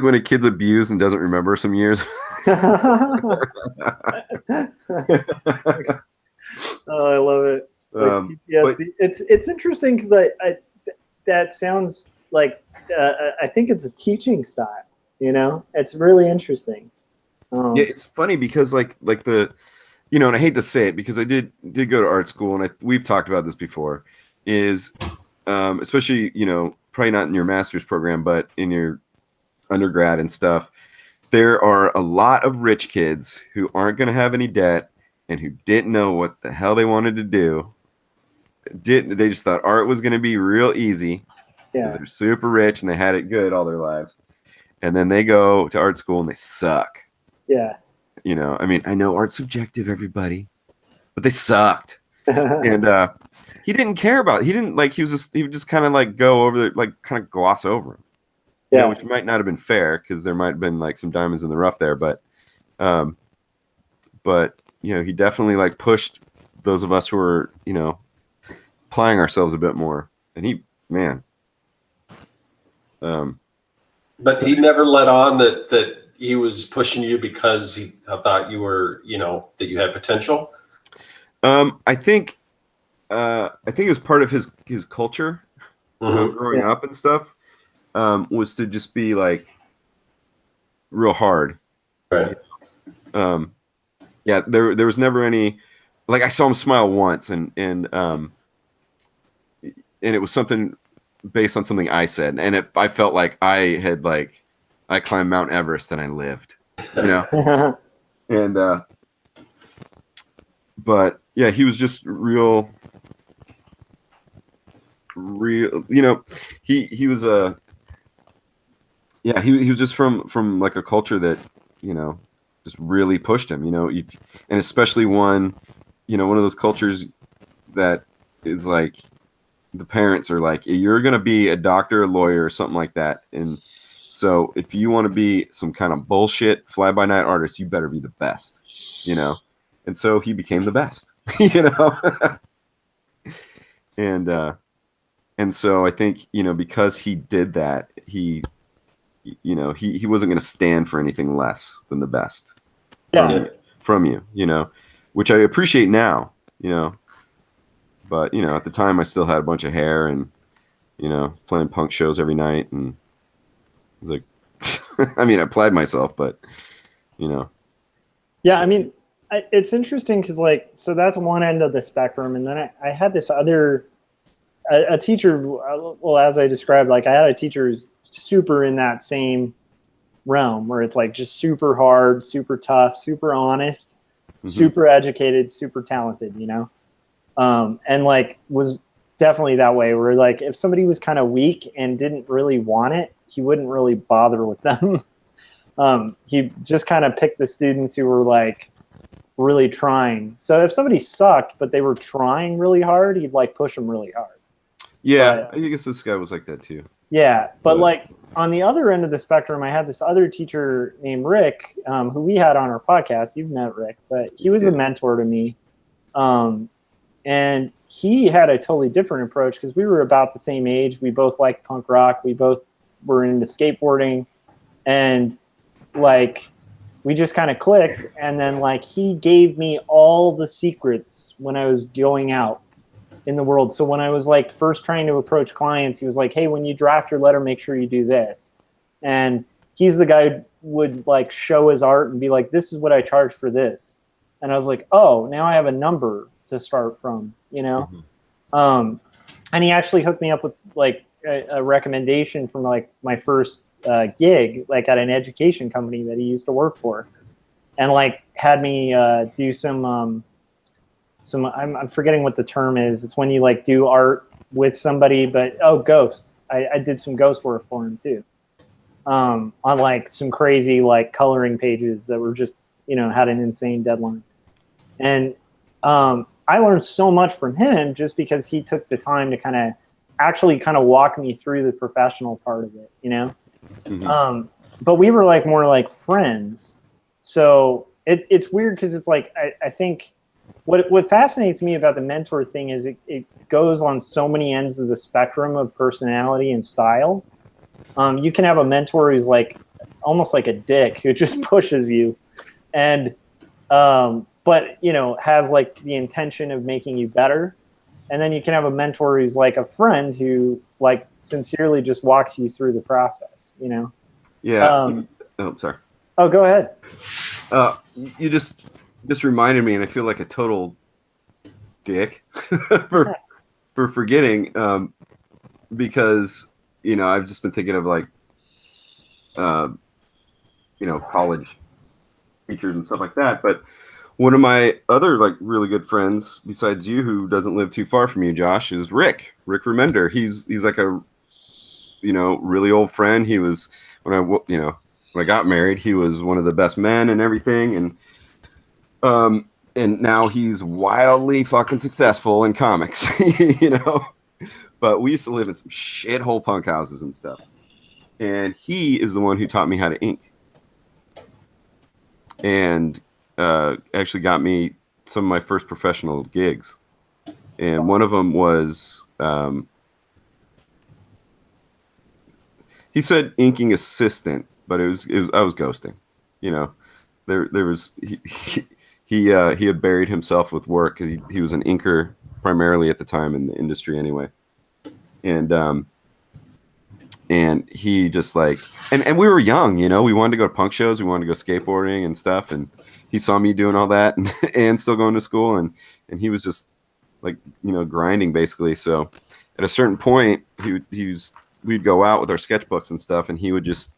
when a kid's abused and doesn't remember some years.
Oh, I love it. PTSD. It's interesting because I that sounds like I think it's a teaching style. It's really interesting.
Yeah, it's funny because like the, and I hate to say it because I did go to art school, and we've talked about this before, is especially probably not in your master's program, but in your undergrad and stuff, there are a lot of rich kids who aren't going to have any debt and who didn't know what the hell they wanted to do. They just thought art was going to be real easy because they're super rich and they had it good all their lives. And then they go to art school and they suck.
Yeah.
I mean, I know art's subjective, everybody, but they sucked. And he didn't care about it. He didn't he would just kind of like go over kind of gloss over him.
Yeah.
Which might not have been fair because there might have been like some diamonds in the rough there, but he definitely like pushed those of us who were, applying ourselves a bit more. And
but he never let on that he was pushing you because he thought you were, that you had potential.
I think it was part of his culture, growing up and stuff, was to just be like real hard.
Right.
Yeah, there was never any, like, I saw him smile once and it was something based on something I said, and I felt like I climbed Mount Everest and I lived, and but yeah, he was just real, he was he was just from like a culture that, just really pushed him, and especially one of those cultures that is like, the parents are like, you're going to be a doctor, a lawyer, or something like that. And so if you want to be some kind of bullshit fly-by-night artist, you better be the best, And so he became the best, And so I think, because he did that, he wasn't going to stand for anything less than the best from you, which I appreciate now, but, at the time I still had a bunch of hair and, playing punk shows every night. And I was like, I mean, I applied myself, but,
Yeah, I mean, it's interesting because, like, so that's one end of the spectrum. And then I had this other, a teacher, well, as I described, like, I had a teacher who's super in that same realm where it's like just super hard, super tough, super honest, super educated, super talented, and like was definitely that way where like if somebody was kind of weak and didn't really want it, he wouldn't really bother with them. He just kind of picked the students who were like really trying. So if somebody sucked but they were trying really hard, he'd like push them really hard.
Yeah, I guess this guy was like that too.
Yeah, but like on the other end of the spectrum, I had this other teacher named Rick, who we had on our podcast. You've met Rick, but he was a mentor to me. And he had a totally different approach because we were about the same age. We both liked punk rock. We both were into skateboarding. And like, we just kind of clicked. And then like, he gave me all the secrets when I was going out in the world. So when I was like first trying to approach clients, he was like, hey, when you draft your letter, make sure you do this. And he's the guy who would like show his art and be like, this is what I charge for this. And I was like, oh, now I have a number to start from, you know? And he actually hooked me up with like a recommendation from like my first gig, like at an education company that he used to work for, and like had me do some I'm forgetting what the term is. It's when you like do art with somebody, but ghosts. I did some ghost work for him too. On like some crazy like coloring pages that were just, you know, had an insane deadline. And I learned so much from him just because he took the time to kind of walk me through the professional part of it, you know? But we were like more like friends. So it's weird because it's like, I think what fascinates me about the mentor thing is it goes on so many ends of the spectrum of personality and style. You can have a mentor who's like almost like a dick who just pushes you, and but you know, has like the intention of making you better. And then you can have a mentor who's like a friend who like sincerely just walks you through the process, you know?
Yeah. Sorry.
Oh, go ahead.
You just reminded me, and I feel like a total dick for forgetting, because, you know, I've just been thinking of like, you know, college teachers and stuff like that. But one of my other like really good friends besides you, who doesn't live too far from you, Josh, is Rick Remender. He's like a, you know, really old friend. He was, when I got married, he was one of the best men and everything. And now he's wildly fucking successful in comics, you know, but we used to live in some shithole punk houses and stuff. And he is the one who taught me how to ink, and actually got me some of my first professional gigs. And one of them was, he said inking assistant, but it was I was ghosting, you know. There was he had buried himself with work because he was an inker primarily at the time in the industry anyway. And he just like, and we were young, you know, we wanted to go to punk shows, we wanted to go skateboarding and stuff. And he saw me doing all that and still going to school. And he was just like, you know, grinding basically. So at a certain point, we'd go out with our sketchbooks and stuff, and he would just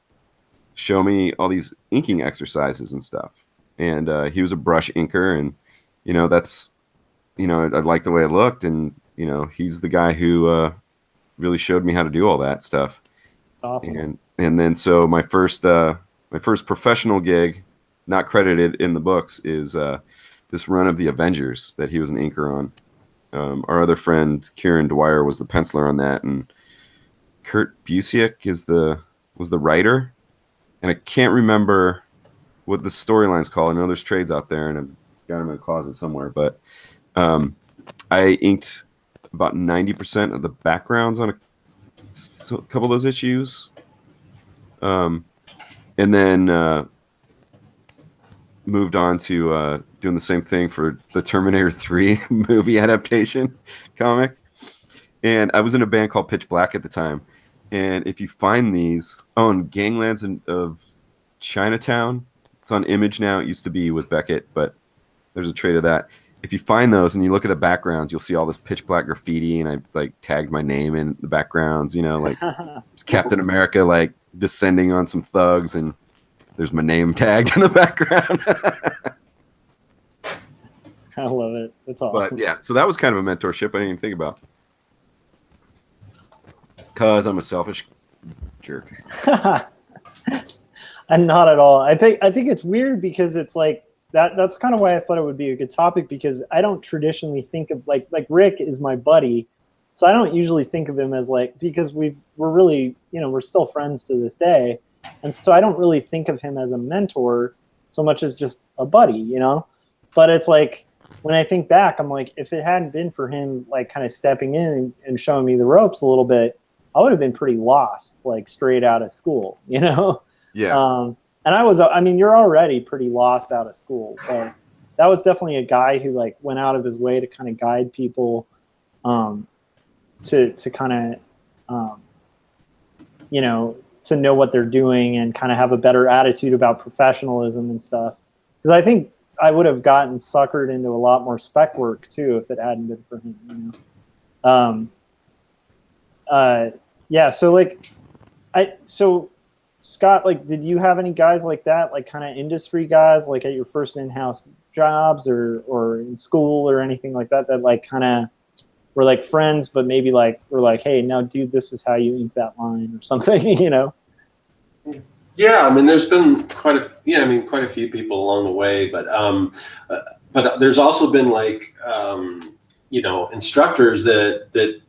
show me all these inking exercises and stuff. And he was a brush inker, and, you know, that's, you know, I liked the way it looked. And, you know, he's the guy who really showed me how to do all that stuff.
Awesome.
And then so my first professional gig, not credited in the books, is this run of the Avengers that he was an inker on. Our other friend Kieran Dwyer was the penciler on that, and Kurt Busiek was the writer. And I can't remember what the storyline's called. I know there's trades out there, and I've got them in a closet somewhere. But I inked about 90% of the backgrounds on a couple of those issues, and then moved on to doing the same thing for the Terminator 3 movie adaptation comic. And I was in a band called Pitch Black at the time. And if you find these on Ganglands of Chinatown, it's on Image now. It used to be with Beckett, but there's a trade of that. If you find those and you look at the backgrounds, you'll see all this pitch black graffiti, and I like tagged my name in the backgrounds, you know, like Captain America like descending on some thugs, and there's my name tagged in the background.
I love it. That's awesome.
But yeah, so that was kind of a mentorship I didn't even think about, because I'm a selfish jerk.
And not at all. I think it's weird because it's like that's kind of why I thought it would be a good topic, because I don't traditionally think of like Rick is my buddy, So I don't usually think of him as like, because we're really, we're still friends to this day. And so I don't really think of him as a mentor so much as just a buddy, But it's like, when I think back, I'm like, if it hadn't been for him, like kind of stepping in and showing me the ropes a little bit, I would have been pretty lost, like straight out of school,
Yeah.
And you're already pretty lost out of school. So that was definitely a guy who like went out of his way to kind of guide people, to kind of, to know what they're doing and kind of have a better attitude about professionalism and stuff. Because I think I would have gotten suckered into a lot more spec work too if it hadn't been for him. Yeah. So Scott, like, did you have any guys like that, like kind of industry guys, like at your first in-house jobs or in school or anything like that, that like kind of were like friends, but maybe like were like, hey, now, dude, this is how you ink that line or something,
Yeah, I mean, there's been quite a few people along the way, but there's also been like, instructors that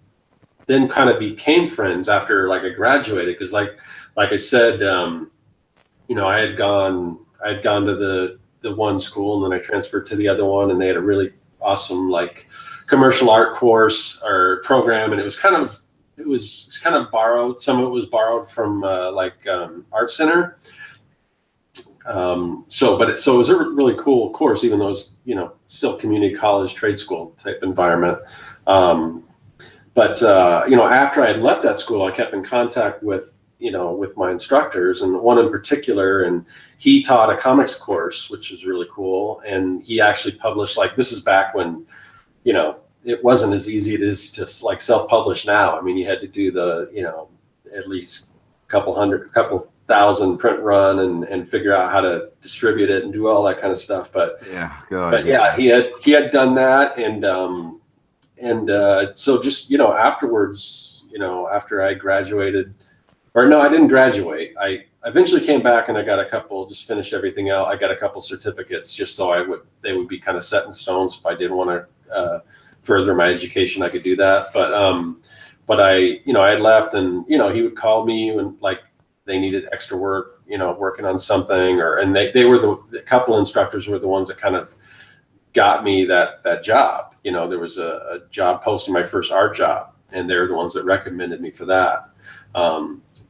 then kind of became friends after like I graduated. Cause like I said, I had gone to the one school and then I transferred to the other one, and they had a really awesome like commercial art course or program. And it was kind of borrowed. Some of it was borrowed from Art Center. So it was a really cool course, even though it was, still community college trade school type environment. But after I had left that school, I kept in contact with my instructors, and one in particular, and he taught a comics course, which is really cool. And he actually published, like, this is back when, it wasn't as easy as it is to like self-publish now. I mean, you had to do the, at least a couple thousand print run and figure out how to distribute it and do all that kind of stuff. But yeah, he had done that. And so just, afterwards, after I graduated, or no, I didn't graduate. I eventually came back and I got just finished everything out. I got a couple certificates just so they would be kind of set in stone. So if I did want to further my education, I could do that. But I had left, and, he would call me when like they needed extra work, working on something, and they were the couple instructors were the ones that kind of got me that job. There was a job posting, my first art job, and they're the ones that recommended me for that.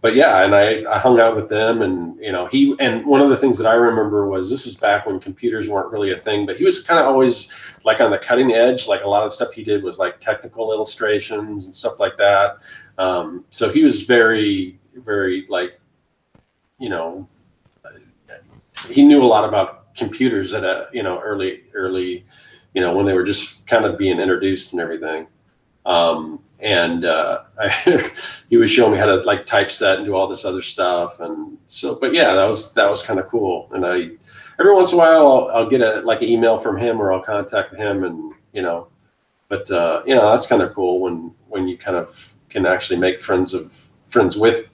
But yeah, and I hung out with them, and and one of the things that I remember was, this is back when computers weren't really a thing, but he was kind of always like on the cutting edge. Like a lot of the stuff he did was like technical illustrations and stuff like that. So he was very, very like, he knew a lot about computers at a early when they were just kind of being introduced and everything. He was showing me how to like typeset and do all this other stuff. And so, but yeah, that was kind of cool. And every once in a while I'll get an email from him, or I'll contact him, and, that's kind of cool when you kind of can actually make friends with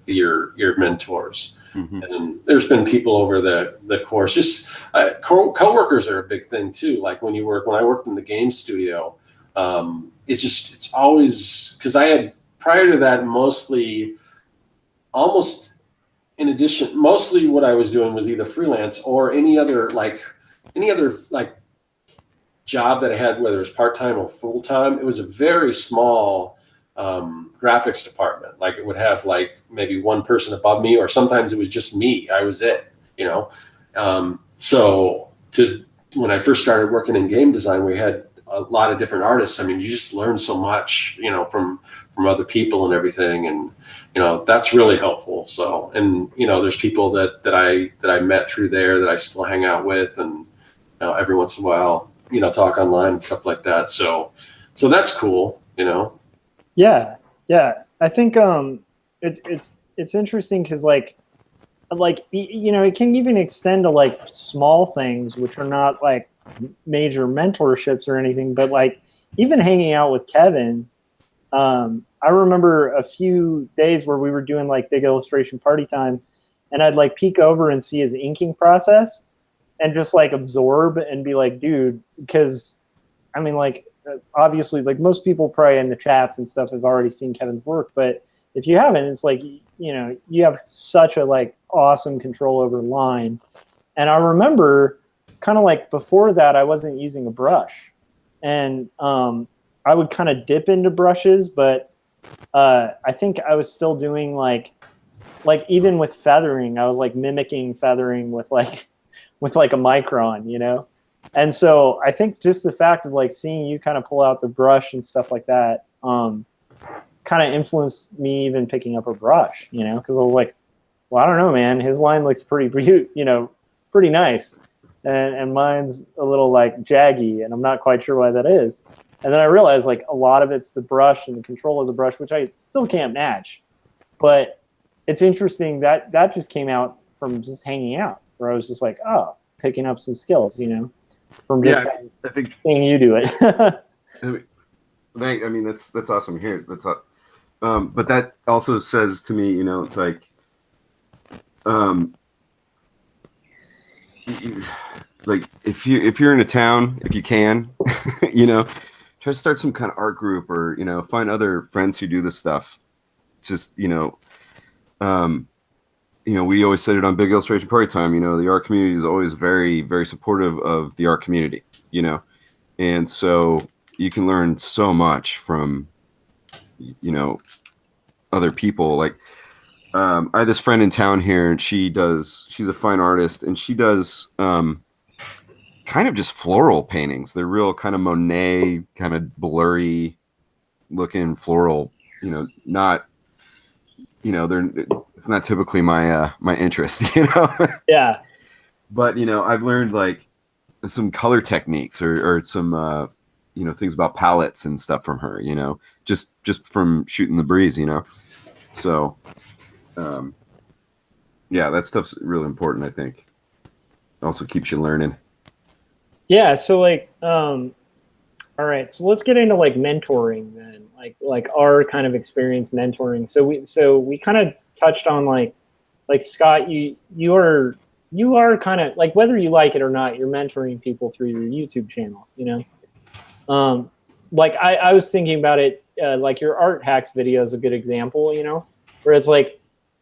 your mentors. Mm-hmm. And there's been people over the course, just coworkers are a big thing too. Like when I worked in the game studio, it's always, because I had, prior to that, mostly what I was doing was either freelance or any other job that I had, whether it was part-time or full-time. It was a very small graphics department. Like it would have like maybe one person above me, or sometimes it was just me. I was it, so when I first started working in game design, we had a lot of different artists. I mean, you just learn so much, from other people and everything. And, that's really helpful. So, and, there's people that I met through there that I still hang out with, and, every once in a while, talk online and stuff like that. So that's cool,
Yeah. Yeah. I think, it's interesting because like, it can even extend to like small things, which are not like major mentorships or anything, but like even hanging out with Kevin, I remember a few days where we were doing like big illustration party time, and I'd like peek over and see his inking process and just like absorb and be like, dude, because I mean, like obviously, like most people probably in the chats and stuff have already seen Kevin's work, but if you haven't, it's like, you know, you have such a like awesome control over the line. And I remember kind of like before that, I wasn't using a brush, and I would kind of dip into brushes, but I think I was still doing like even with feathering, I was like mimicking feathering with like a micron, you know? And so I think just the fact of like seeing you kind of pull out the brush and stuff like that kind of influenced me even picking up a brush, you know? Because I was like, well, I don't know, man. His line looks pretty, you know, pretty nice. And mine's a little like jaggy, and I'm not quite sure why that is. And then I realized like a lot of it's the brush and the control of the brush, which I still can't match. But it's interesting that that just came out from just hanging out, where I was just like, oh, picking up some skills, you know, from just
I think
seeing you do it.
I mean, that's awesome here. But that also says to me, you know, it's like, like if you're in a town, if you can, you know, try to start some kind of art group, or, you know, find other friends who do this stuff. Just, you know, we always said it on Big Illustration Party Time, you know, the art community is always very, very supportive of the art community, you know, and so you can learn so much from, you know, other people. Like, I have this friend in town here, and she's a fine artist, and she does kind of just floral paintings. They're real kind of Monet, kind of blurry looking floral, you know, not, you know, it's not typically my interest, you know?
Yeah.
But, you know, I've learned like some color techniques or some, you know, things about palettes and stuff from her, you know, just from shooting the breeze, you know? So, yeah, that stuff's really important, I think. Also keeps you learning.
Yeah. So like, all right, so let's get into like mentoring then, like our kind of experience mentoring. So we kind of touched on like Scott, you are kind of like, whether you like it or not, you're mentoring people through your YouTube channel, you know? Like I was thinking about it, like your art hacks video is a good example, you know, where it's like,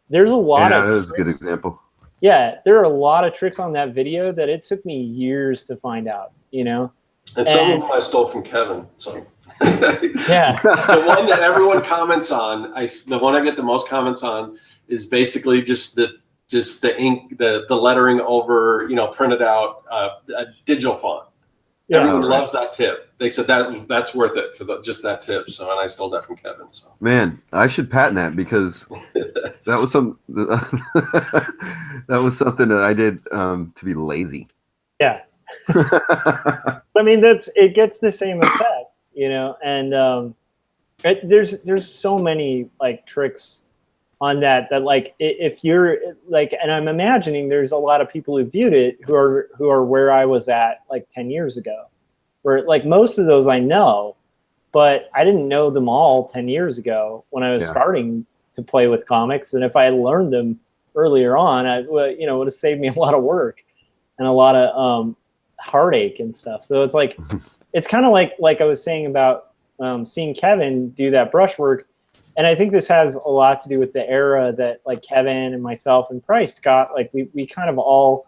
there's a lot of,
that is a good example.
Yeah, there are a lot of tricks on that video that it took me years to find out, you know?
And some of them I stole from Kevin. So
yeah,
the one that everyone comments on, the one I get the most comments on is basically just the ink, the lettering over, you know, printed out a digital font. Yeah, everyone loves that tip. They said that's worth it for just that tip. So, and I stole that from Kevin. So,
man, I should patent that, because that was something that I did to be lazy.
Yeah. I mean, it gets the same effect, you know, and there's so many like tricks on that like, if you're like, and I'm imagining there's a lot of people who viewed it who are where I was at like 10 years ago, where like most of those I know, but I didn't know them all 10 years ago when I was starting to play with comics. And if I had learned them earlier on, you know, it would have saved me a lot of work and a lot of heartache and stuff. So it's like, it's kind of like I was saying about seeing Kevin do that brushwork. And I think this has a lot to do with the era that like Kevin and myself and Price got, like we kind of all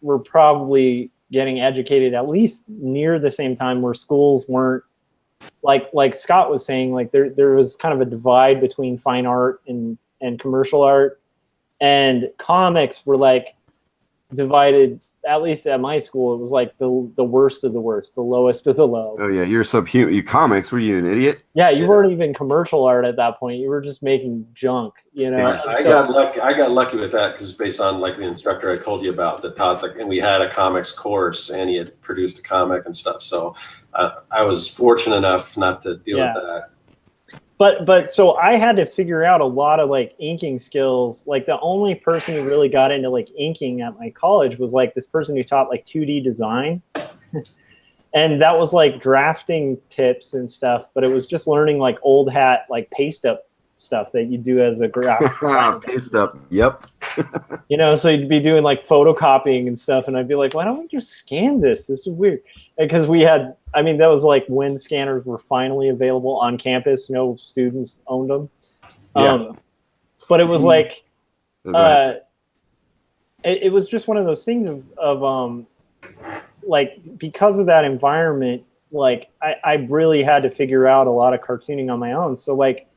were probably getting educated at least near the same time, where schools weren't like Scott was saying, like there was kind of a divide between fine art and commercial art, and comics were like divided. At least at my school, it was like the worst of the worst, the lowest of the low.
Oh yeah, you're subhuman. You comics? Were you an idiot?
Yeah, you weren't even commercial art at that point. You were just making junk, you know.
Yeah, I got lucky with that, because based on like the instructor I told you about that taught, and we had a comics course, and he had produced a comic and stuff. So I was fortunate enough not to deal with that.
But so I had to figure out a lot of like inking skills. Like the only person who really got into like inking at my college was like this person who taught like 2D design. And that was like drafting tips and stuff, but it was just learning like old hat, like paste up stuff that you do as a graphic.
Paste up. Yep.
You know, so you'd be doing like photocopying and stuff, and I'd be like, why don't we just scan this? This is weird. Because we had, I mean, that was like when scanners were finally available on campus. No students owned them.
Yeah.
But it was like,
Right.
it was just one of those things of like, because of that environment, like I really had to figure out a lot of cartooning on my own. So like,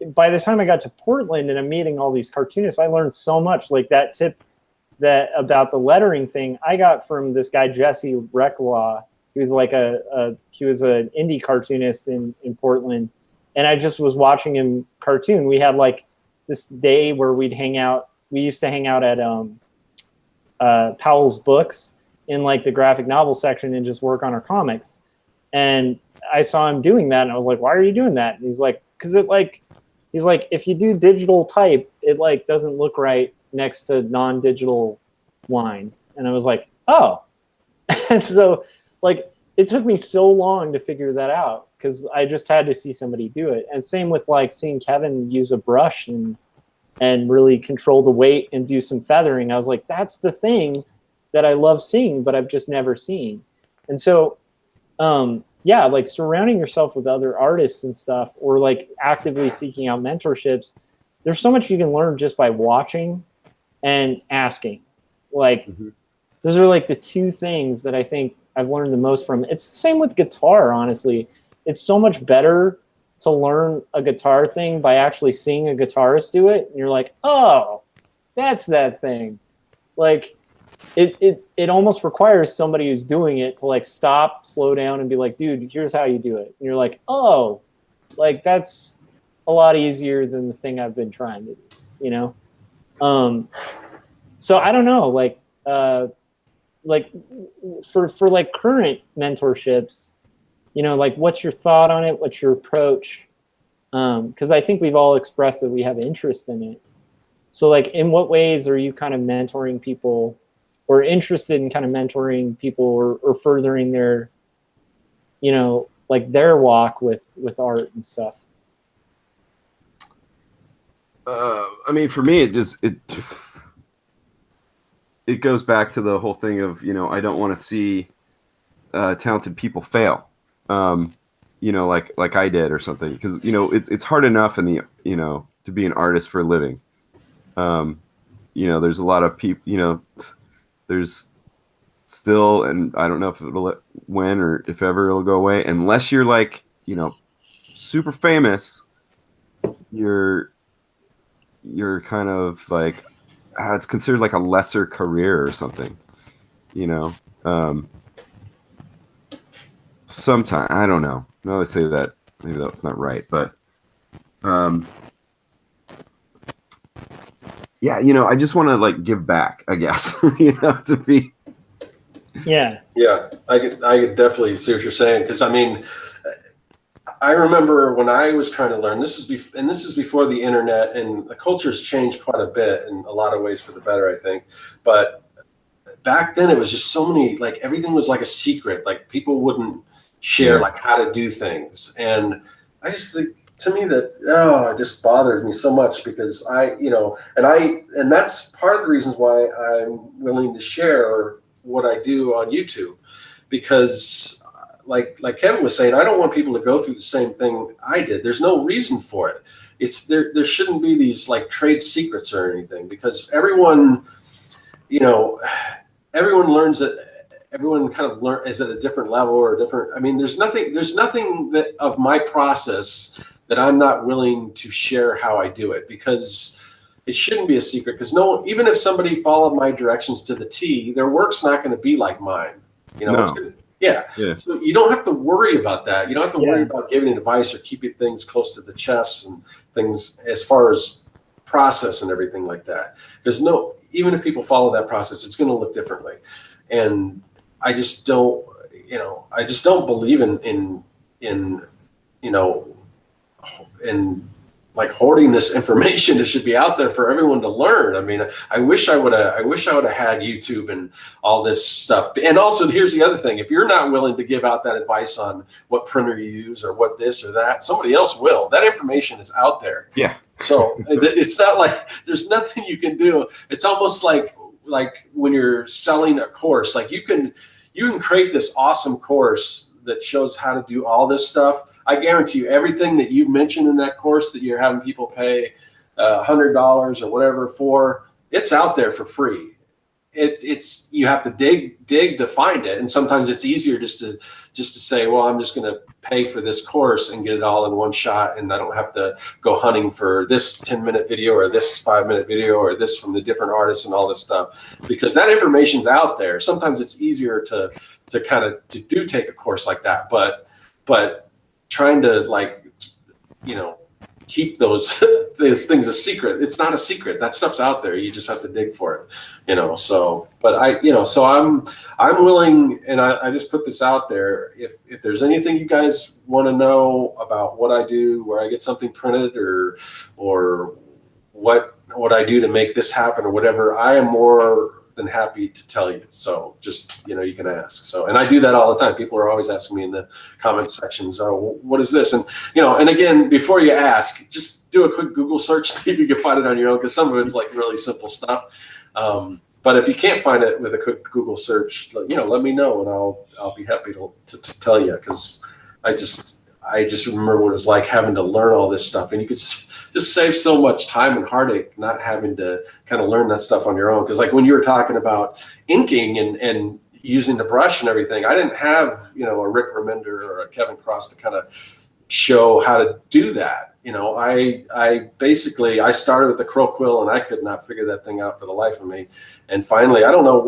by the time I got to Portland and I'm meeting all these cartoonists, I learned so much. Like that tip that about the lettering thing I got from this guy, Jesse Recklaw. He was like he was an indie cartoonist in Portland. And I just was watching him cartoon. We had like this day where we'd hang out. We used to hang out at Powell's Books in like the graphic novel section and just work on our comics. And I saw him doing that and I was like, why are you doing that? And he's like, because it like, he's like, if you do digital type, it like doesn't look right next to non-digital line. And I was like, oh. And so like, it took me so long to figure that out because I just had to see somebody do it. And same with like seeing Kevin use a brush and really control the weight and do some feathering. I was like, that's the thing that I love seeing, but I've just never seen. And so, yeah, like surrounding yourself with other artists and stuff, or like actively seeking out mentorships, there's so much you can learn just by watching and asking. Like, those are like the two things that I think I've learned the most from. It's the same with guitar, honestly. It's so much better to learn a guitar thing by actually seeing a guitarist do it. And you're like, oh, that's that thing. Like, it almost requires somebody who's doing it to like stop, slow down, and be like, dude, here's how you do it. And you're like, oh, like that's a lot easier than the thing I've been trying to do, you know? So I don't know, like for like current mentorships, you know, like what's your thought on it? What's your approach? Because I think we've all expressed that we have interest in it. So like, in what ways are you kind of mentoring people, or interested in kind of mentoring people, or furthering their, you know, like their walk with art and stuff?
I mean, for me, it goes back to the whole thing of, you know, I don't want to see talented people fail, you know, like I did or something, because, you know, it's hard enough in the, you know, to be an artist for a living. You know, there's a lot of people, you know, there's still, and I don't know if when or if ever it'll go away, unless you're like, you know, super famous, you're kind of like, it's considered like a lesser career or something, you know. Sometimes, I don't know. No, I say that, maybe that's not right, but yeah, you know, I just want to like give back, I guess, you know, to be.
Yeah.
Yeah, I could definitely see what you're saying, because I mean, I remember when I was trying to learn. This is before the internet, and the culture's changed quite a bit in a lot of ways for the better, I think. But back then, it was just so many, like everything was like a secret. Like people wouldn't share like how to do things, and I just think, to me, that it just bothers me so much, because you know, and that's part of the reasons why I'm willing to share what I do on YouTube, because like Kevin was saying, I don't want people to go through the same thing I did. There's no reason for it. It's there shouldn't be these like trade secrets or anything, because everyone, you know, everyone learns that. Everyone kind of is at a different level or different. I mean, there's nothing that of my process that I'm not willing to share how I do it, because it shouldn't be a secret. Because even if somebody followed my directions to the T, their work's not going to be like mine. You know,
No.
Yeah. So you don't have to worry about that. You don't have to worry about giving advice or keeping things close to the chest and things as far as process and everything like that. Even if people follow that process, it's going to look differently. And I just don't believe in you know, in like hoarding this information. It should be out there for everyone to learn. I mean, I wish I would have had YouTube and all this stuff. And also, here's the other thing: if you're not willing to give out that advice on what printer you use or what this or that, somebody else will. That information is out there.
Yeah.
So it's not like there's nothing you can do. It's almost like when you're selling a course, like you can create this awesome course that shows how to do all this stuff. I guarantee you everything that you've mentioned in that course that you're having people pay $100 or whatever for, it's out there for free. It's you have to dig to find it, and sometimes it's easier just to say, well, I'm just going to pay for this course and get it all in one shot, and I don't have to go hunting for this 10-minute video or this 5-minute video or this from the different artists and all this stuff, because that information's out there. Sometimes it's easier to take a course like that, but trying to keep those things a secret. It's not a secret. That stuff's out there. You just have to dig for it, So, but I'm willing, and I just put this out there. If there's anything you guys want to know about what I do, where I get something printed, or what I do to make this happen or whatever, I am more than happy to tell you. So just, you can ask. So, and I do that all the time. People are always asking me in the comment sections, oh, what is this? And, and again, before you ask, just do a quick Google search, see if you can find it on your own, because some of it's like really simple stuff. But if you can't find it with a quick Google search, let me know, and I'll be happy to tell you, because I just remember what it's like having to learn all this stuff, and you could just save so much time and heartache not having to kind of learn that stuff on your own. Because like when you were talking about inking and using the brush and everything, I didn't have a Rick Remender or a Kevin Cross to kind of show how to do that. I basically started with the crow quill, and I could not figure that thing out for the life of me. And finally, I don't know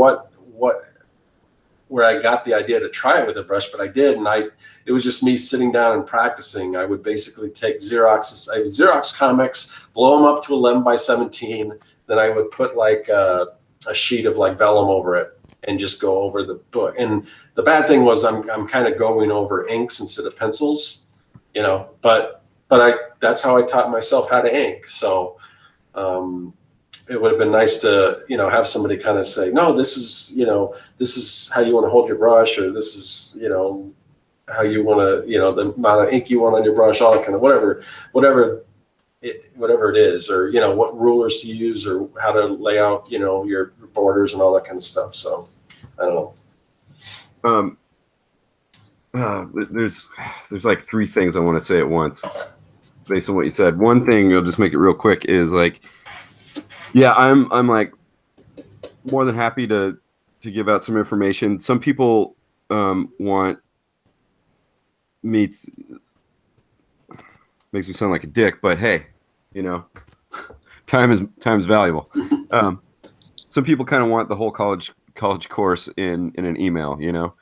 where I got the idea to try it with a brush, but I did, and it was just me sitting down and practicing. I would basically take Xerox comics, blow them up to 11 by 17, then I would put like a sheet of like vellum over it and just go over the book. And the bad thing was I'm kind of going over inks instead of pencils, but that's how I taught myself how to ink. So it would have been nice to, have somebody kind of say, no, this is how you want to hold your brush, or this is, how you want to, the amount of ink you want on your brush, all that kind of whatever it is, or, what rulers to use, or how to lay out, your borders and all that kind of stuff. So I don't know.
There's like three things I want to say at once based on what you said. One thing, I'll just make it real quick, is like, yeah, I'm like more than happy to give out some information. Some people want me makes me sound like a dick, but hey, time is valuable. Some people kind of want the whole college course in an email,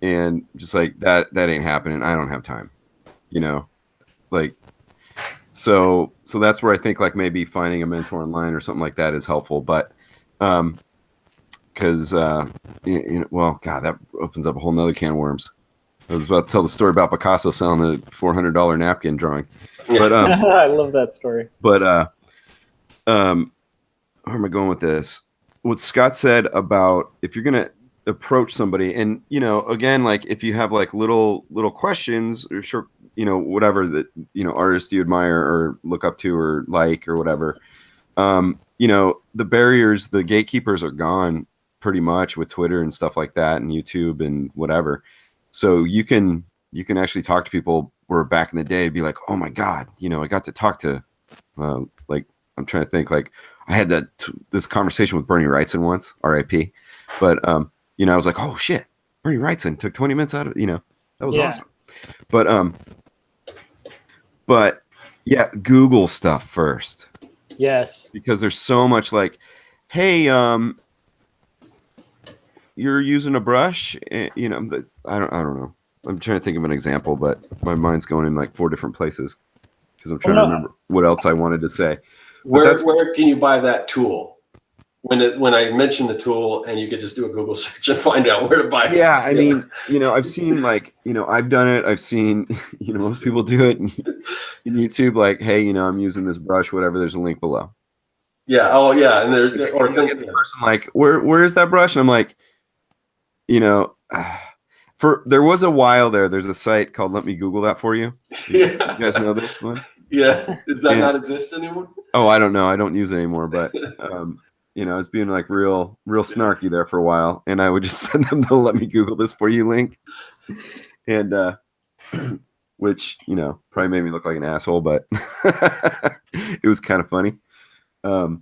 and just like that ain't happening. I don't have time, like. So that's where I think like maybe finding a mentor online or something like that is helpful. But because well, God, that opens up a whole nother can of worms. I was about to tell the story about Picasso selling the $400 napkin drawing. But
I love that story.
But where am I going with this? What Scott said about if you're gonna approach somebody, and again, like if you have like little questions or short, whatever that artists you admire or look up to or like or whatever, the barriers, the gatekeepers are gone pretty much with Twitter and stuff like that, and YouTube and whatever. So you can actually talk to people where back in the day be like, oh my God, I got to talk to like, I'm trying to think, like I had this conversation with Bernie Wrightson once, RIP, but I was like, oh shit, Bernie Wrightson took 20 minutes out of, that was awesome. But yeah, Google stuff first.
Yes.
Because there's so much like, hey, you're using a brush, I don't know. I'm trying to think of an example, but my mind's going in like 4 different places because I'm trying to remember what else I wanted to say.
Where can you buy that tool? When I mentioned the tool, and you could just do a Google search and find out where to buy it.
Yeah, I mean, I've seen like, I've done it. I've seen, most people do it in YouTube. Like, hey, I'm using this brush, whatever. There's a link below.
Yeah. Oh, yeah. And there's
the person like, where is that brush? And I'm like, there was a while there's a site called Let Me Google That For You. You guys know this one?
Yeah. Does that
And-
not exist anymore?
Oh, I don't know. I don't use it anymore, but you know, I was being like real snarky there for a while, and I would just send them the "Let me Google this for you" link, and which, you know, probably made me look like an asshole, but it was kind of funny. God,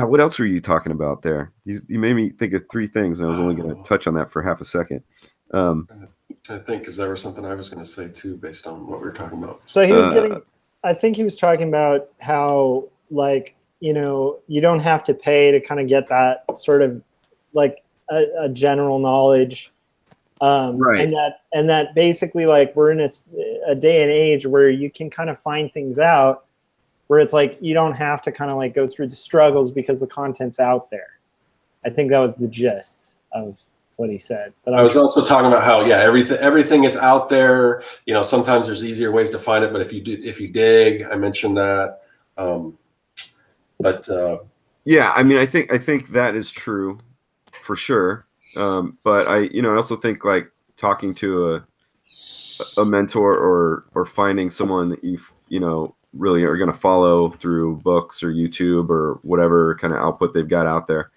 what else were you talking about there? You made me think of three things, and I was only going to touch on that for half a second.
I'm trying to think, because there was something I was going to say too, based on what we were talking about.
So he was I think he was talking about how, like, you know, you don't have to pay to kind of get that sort of like a general knowledge.
Right.
And that basically, like, we're in a day and age where you can kind of find things out where it's like you don't have to kind of like go through the struggles because the content's out there. I think that was the gist of what he said. But
I was also talking about how, yeah, everything is out there. You know, sometimes there's easier ways to find it, but if you dig, I mentioned that.
Yeah, I mean, I think that is true for sure. But I also think like talking to a mentor or finding someone that you know really are going to follow through books or YouTube or whatever kind of output they've got out there.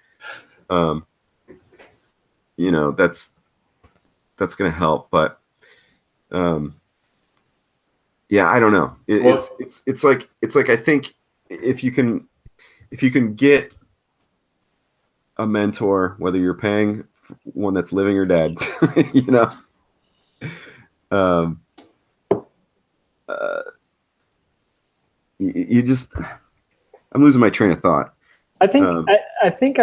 You know, that's going to help, but yeah, I don't know. It's like I think if you can get a mentor, whether you're paying one that's living or dead, you know, you just, I'm losing my train of thought.
I think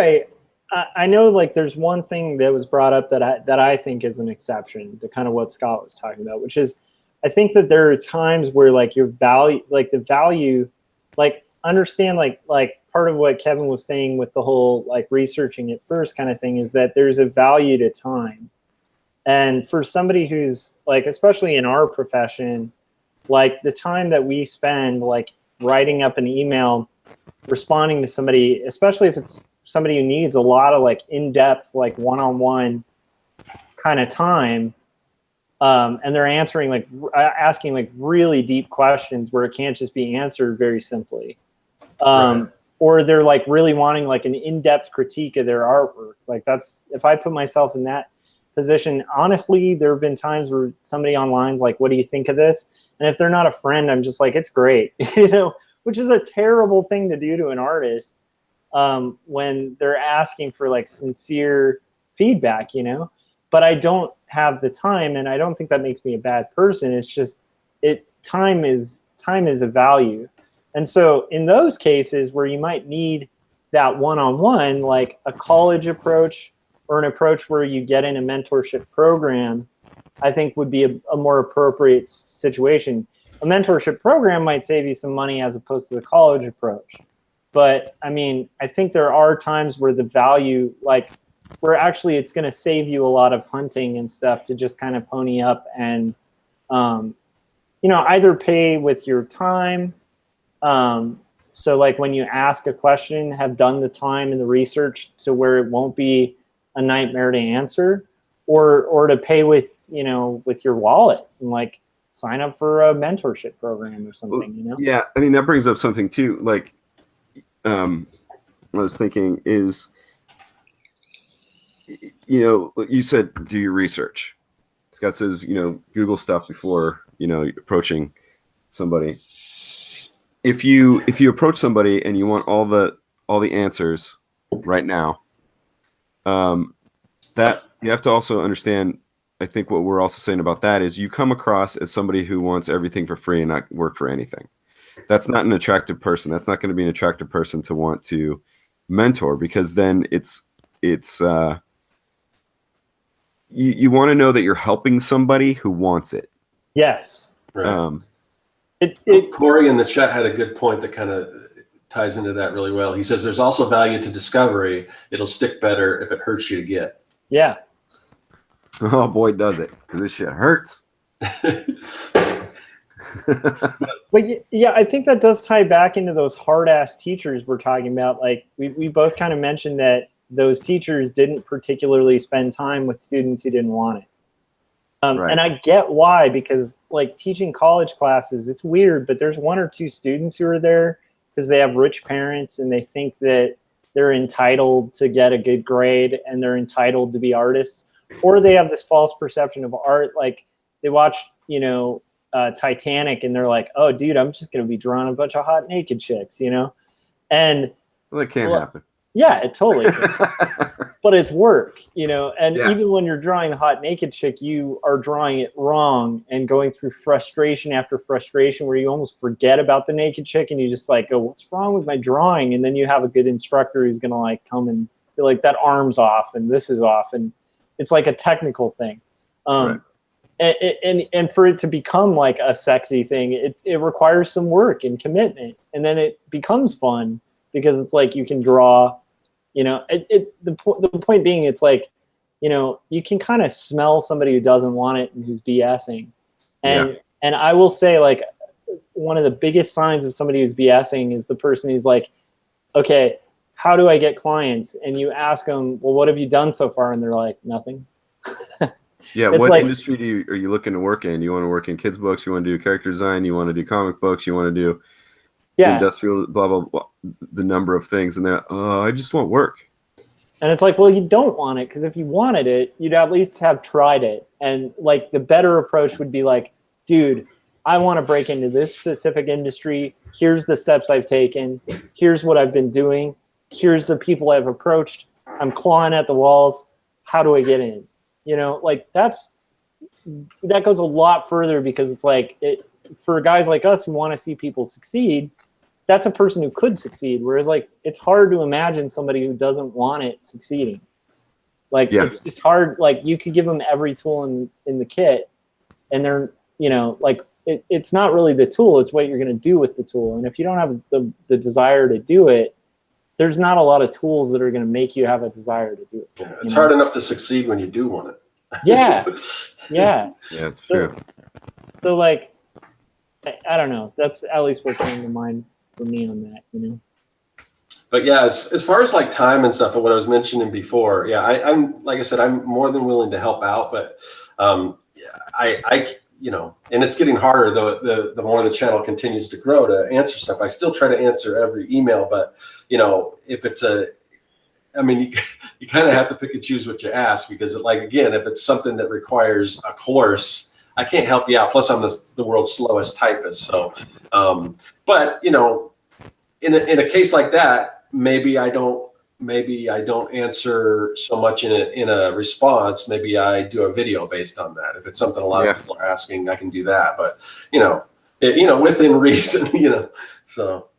I know, like, there's one thing that was brought up that I think is an exception to kind of what Scott was talking about, which is I think that there are times where like your value, like the value, like understand like part of what Kevin was saying with the whole like researching it first kind of thing is that there's a value to time. And for somebody who's like, especially in our profession, like the time that we spend like writing up an email, responding to somebody, especially if it's somebody who needs a lot of like in-depth, like one-on-one kind of time, and they're answering like asking like really deep questions where it can't just be answered very simply,
Right.
or they're like really wanting like an in-depth critique of their artwork. Like that's, if I put myself in that position, honestly, there have been times where somebody online's like, "What do you think of this?" And if they're not a friend, I'm just like, "It's great," you know, which is a terrible thing to do to an artist when they're asking for like sincere feedback, you know. But I don't have the time, and I don't think that makes me a bad person. It's just time is a value. And so in those cases where you might need that one-on-one, like a college approach or an approach where you get in a mentorship program, I think would be a more appropriate situation. A mentorship program might save you some money as opposed to the college approach. But I mean, I think there are times where the value, like where actually it's going to save you a lot of hunting and stuff to just kind of pony up and, you know, either pay with your time. So like when you ask a question, have done the time and the research to where it won't be a nightmare to answer, or to pay with, you know, with your wallet and like sign up for a mentorship program or something, you know?
Yeah. I mean, that brings up something too. Like, I was thinking is, you know, you said, do your research. Scott says, you know, Google stuff before, you know, approaching somebody. If you approach somebody and you want all the answers right now, that you have to also understand, I think what we're also saying about that is you come across as somebody who wants everything for free and not work for anything. That's not an attractive person. That's not going to be an attractive person to want to mentor, because then it's you want to know that you're helping somebody who wants it.
Yes.
Right.
It
Corey in the chat had a good point that kind of ties into that really well. He says there's also value to discovery. It'll stick better if it hurts you to get.
Yeah.
Oh boy, does it, because this shit hurts.
But yeah, I think that does tie back into those hard-ass teachers we're talking about. Like we both kind of mentioned that those teachers didn't particularly spend time with students who didn't want it.
Right.
And I get why, because like teaching college classes, it's weird, but there's 1 or 2 students who are there because they have rich parents and they think that they're entitled to get a good grade and they're entitled to be artists, or they have this false perception of art. Like they watch, you know, Titanic and they're like, oh dude, I'm just going to be drawing a bunch of hot naked chicks, you know? And
Well, that can't happen.
yeah, it totally can. But it's work, you know, and
Yeah.
even when you're drawing a hot naked chick, you are drawing it wrong and going through frustration after frustration where you almost forget about the naked chick and you just like go, what's wrong with my drawing? And then you have a good instructor who's gonna like come and be like, that arm's off and this is off, and it's like a technical thing.
Right.
And for it to become like a sexy thing, it requires some work and commitment, and then it becomes fun because it's like you can draw. You know, the point being, it's like, you know, you can kind of smell somebody who doesn't want it and who's BSing. And I will say, like, one of the biggest signs of somebody who's BSing is the person who's like, okay, how do I get clients? And you ask them, well, what have you done so far? And they're like, nothing.
Yeah,
It's
what
like,
industry are you looking to work in? You want to work in kids' books? You want to do character design? You want to do comic books? You want to do industrial, blah, blah, blah, the number of things. And they're, I just want work.
And it's like, well, you don't want it, because if you wanted it, you'd at least have tried it. And like the better approach would be like, dude, I want to break into this specific industry. Here's the steps I've taken. Here's what I've been doing. Here's the people I've approached. I'm clawing at the walls. How do I get in? You know, like that goes a lot further, because it's like, for guys like us who want to see people succeed, that's a person who could succeed. Whereas like, it's hard to imagine somebody who doesn't want it succeeding. Like, it's just hard. Like, you could give them every tool in the kit, and they're, you know, like, it's not really the tool, it's what you're going to do with the tool. And if you don't have the desire to do it, there's not a lot of tools that are going to make you have a desire to do it.
Yeah, it's hard enough to succeed when you do want it.
Yeah. Yeah.
Yeah, it's true.
So like, I don't know. That's at least what came to mind for me on that, you know?
But yeah, as far as like time and stuff and what I was mentioning before, yeah, I'm like I said, I'm more than willing to help out, but I you know, and it's getting harder the more the channel continues to grow to answer stuff. I still try to answer every email, but you know, if it's I mean, you kind of have to pick and choose what you ask, because like, again, if it's something that requires a course, I can't help you out. Plus I'm the world's slowest typist. So, but you know, in a case like that, maybe I don't answer so much in a response. Maybe I do a video based on that. If it's something a lot of people are asking, I can do that. But you know, within reason, you know. So,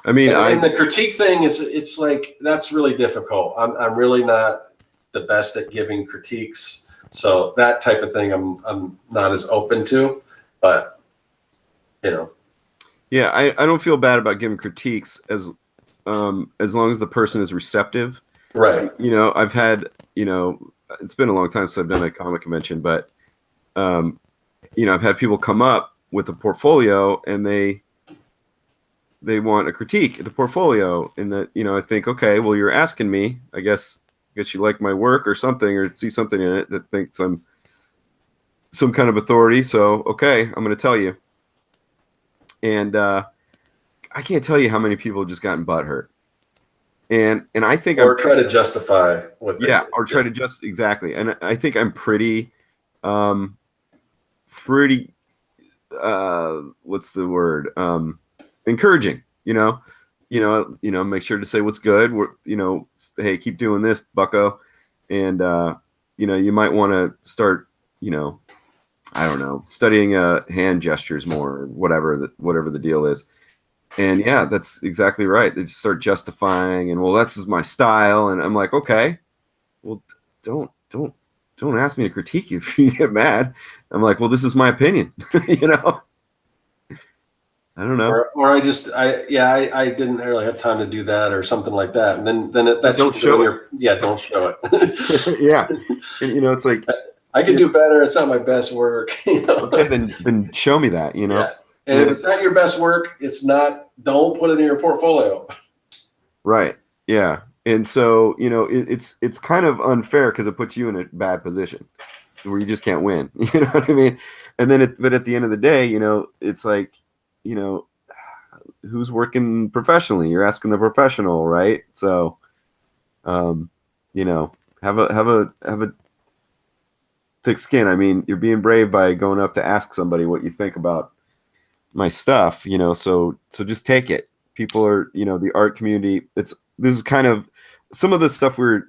I mean, and the critique thing it's like, that's really difficult. I'm really not the best at giving critiques. So that type of thing, I'm not as open to. But you know.
Yeah, I don't feel bad about giving critiques as long as the person is receptive.
Right.
You know, I've had, you know, it's been a long time since I've done a comic convention, but, you know, I've had people come up with a portfolio and they want a critique of the portfolio, and that, you know, I think, okay, well, you're asking me, I guess you like my work or something, or see something in it that thinks I'm some kind of authority. So, okay, I'm going to tell you. And, I can't tell you how many people have just gotten butthurt, and I think
try to justify what they
or try to just exactly. And I think I'm pretty, what's the word? Encouraging. You know, make sure to say what's good. You know, hey, keep doing this, bucko, and you know, you might want to start, you know, I don't know, studying hand gestures more, or whatever the deal is. And yeah, that's exactly right. They just start justifying, and well, this is my style, and I'm like, okay, well, don't ask me to critique you if you get mad. I'm like, well, this is my opinion, you know. I don't know.
Or I didn't really have time to do that, or something like that, and then that
don't show it.
Don't show it.
Yeah, and, you know, it's like
I can do better. It's not my best work. You know?
Okay, then show me that. You know.
Yeah. And if it's not your best work, don't put it in your portfolio.
Right. Yeah. And so, you know, it's kind of unfair, because it puts you in a bad position, where you just can't win. You know what I mean? And then, but at the end of the day, you know, it's like, you know, who's working professionally? You're asking the professional, right? So, you know, have a thick skin. I mean, you're being brave by going up to ask somebody what you think about my stuff, you know, so just take it. People are, you know, the art community, this is kind of some of the stuff we're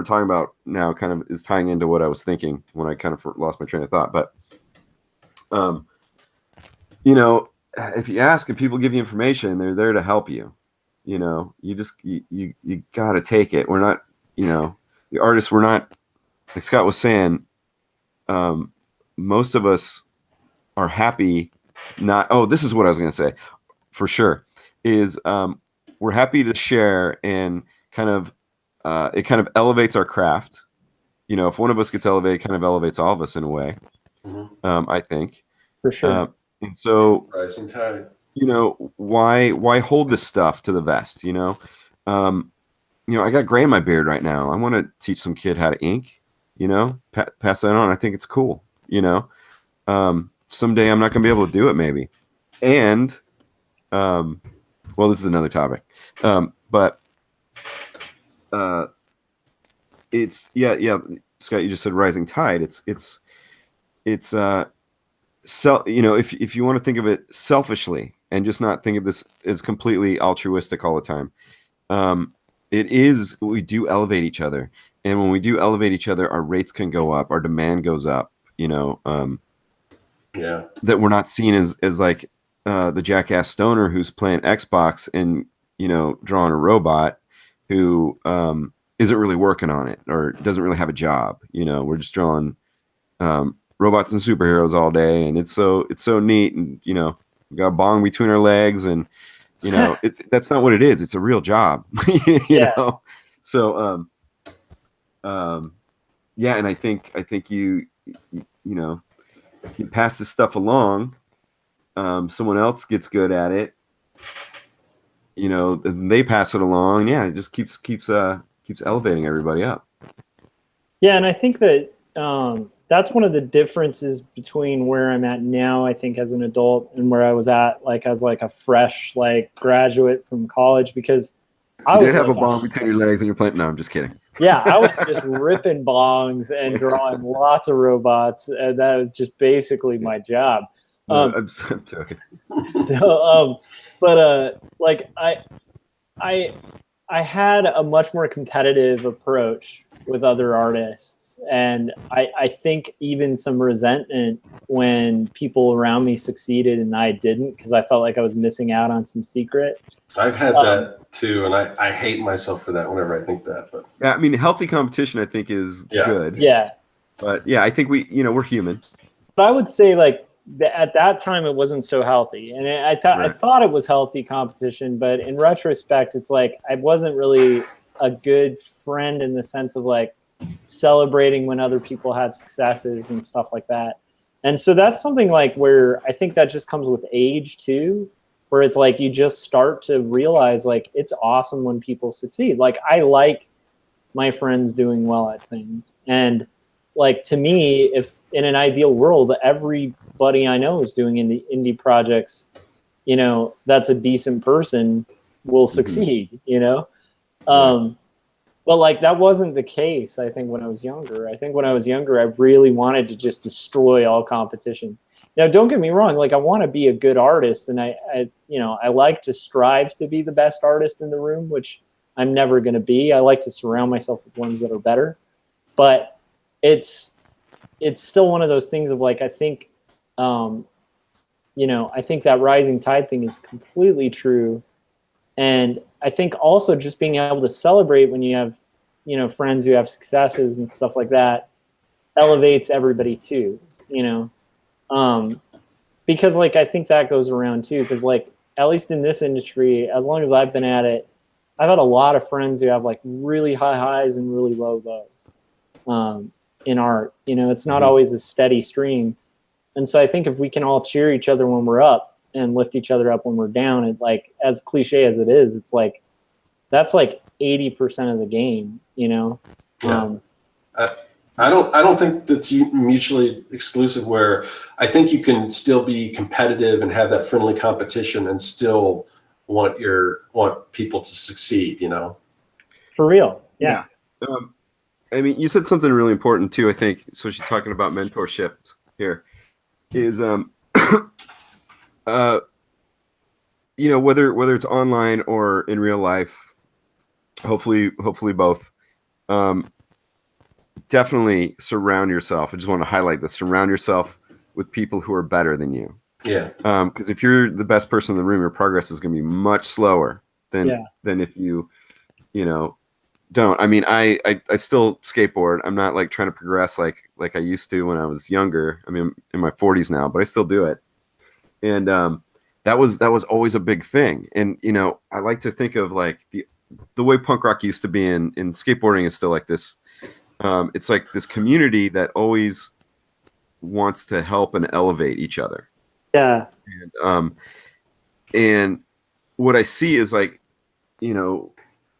talking about now kind of is tying into what I was thinking when I kind of lost my train of thought. But you know, if you ask and people give you information, they're there to help you. You know, you just you got to take it. We're not, you know, the artists, we're not, like Scott was saying, most of us are happy not, oh, this is what I was going to say for sure, is we're happy to share, and kind of it kind of elevates our craft. You know, if one of us gets elevated, it kind of elevates all of us in a way. I think
For sure.
and so,
Rising tide.
you know, why hold this stuff to the vest? You know, I got gray in my beard right now. I want to teach some kid how to ink. You know, pass that on. I think it's cool. You know, someday I'm not going to be able to do it, maybe. And, well, this is another topic. But it's yeah. Scott, you just said rising tide. It's you know, if you want to think of it selfishly and just not think of this as completely altruistic all the time, we do elevate each other, and when we do elevate each other, our rates can go up, our demand goes up. You know, that we're not seen as like the jackass stoner who's playing Xbox and, you know, drawing a robot who isn't really working on it or doesn't really have a job. You know, we're just drawing robots and superheroes all day, and it's so neat. And, you know, we got a bong between our legs, and, you know, that's not what it is. It's a real job. you know. So yeah, and I think you know, you pass this stuff along, someone else gets good at it, you know, and they pass it along. Yeah, it just keeps elevating everybody up.
Yeah, and I think that that's one of the differences between where I'm at now, I think, as an adult, and where I was at, like, as like a fresh, like, graduate from college, because
you did have a bong between your legs and you're playing. No, I'm just kidding.
Yeah, I was just ripping bongs and drawing lots of robots, and that was just basically my job.
No, I'm joking.
Like I had a much more competitive approach with other artists, and I think even some resentment when people around me succeeded and I didn't, because I felt like I was missing out on some secret.
I've had that too, and I hate myself for that whenever I think that. But
yeah, I mean, healthy competition, I think, is good.
Yeah.
But yeah, I think we're human.
But I would say, like, at that time it wasn't so healthy, and I thought it was healthy competition, but in retrospect, it's like I wasn't really a good friend in the sense of like celebrating when other people had successes and stuff like that. And so that's something like where I think that just comes with age too, where it's like you just start to realize like it's awesome when people succeed. Like, I like my friends doing well at things, and like, to me, if in an ideal world everybody I know is doing indie projects, you know, that's a decent person, will succeed, you know. But like, that wasn't the case, I think, when I was younger. I think when I was younger, I really wanted to just destroy all competition. Now, don't get me wrong, like, I want to be a good artist, and I you know, I like to strive to be the best artist in the room, which I'm never going to be. I like to surround myself with ones that are better. But it's still one of those things of like, I think, you know, I think that rising tide thing is completely true. And I think also just being able to celebrate when you have, you know, friends who have successes and stuff like that elevates everybody too, you know. Because like, I think that goes around too, because like, at least in this industry, as long as I've been at it, I've had a lot of friends who have like really high highs and really low lows. In art, you know, it's not always a steady stream. And so I think if we can all cheer each other when we're up and lift each other up when we're down, it, like, as cliche as it is, it's like, that's like 80% of the game, you know.
I
I don't think that's mutually exclusive, where I think you can still be competitive and have that friendly competition and still want people to succeed,
For real. Yeah.
I mean, you said something really important too, I think. So she's talking about mentorship here is, whether it's online or in real life, hopefully both, definitely surround yourself. I just want to highlight this. Surround yourself with people who are better than you.
Yeah.
Because if you're the best person in the room, your progress is going to be much slower than if you don't. I mean, I still skateboard. I'm not like trying to progress like I used to when I was younger. I mean, I'm in my 40s now, but I still do it. And that was always a big thing. And I like to think of like the way punk rock used to be, in skateboarding is still like this. It's like this community that always wants to help and elevate each other.
Yeah.
And what I see is like, when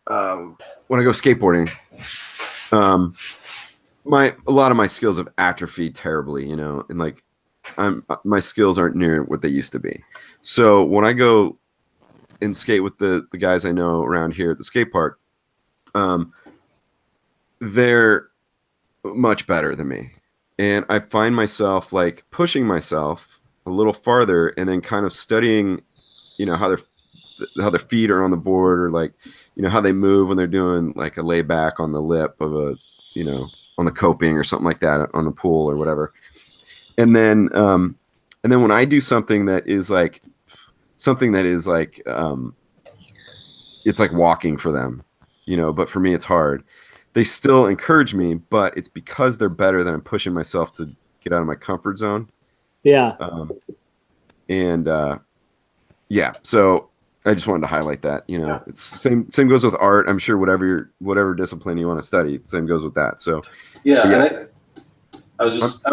I go skateboarding, a lot of my skills have atrophied terribly, and like my skills aren't near what they used to be. So when I go and skate with the guys I know around here at the skate park, they're much better than me. And I find myself like pushing myself a little farther and then kind of studying, how their feet are on the board, or like, how they move when they're doing like a layback on the lip of a, on the coping or something like that on the pool or whatever. And then when I do something that is like, it's like walking for them, but for me, it's hard. They still encourage me, but it's because they're better that I'm pushing myself to get out of my comfort zone.
Yeah.
So I just wanted to highlight that, it's same goes with art. I'm sure whatever discipline you want to study, same goes with that. So
yeah. I was just,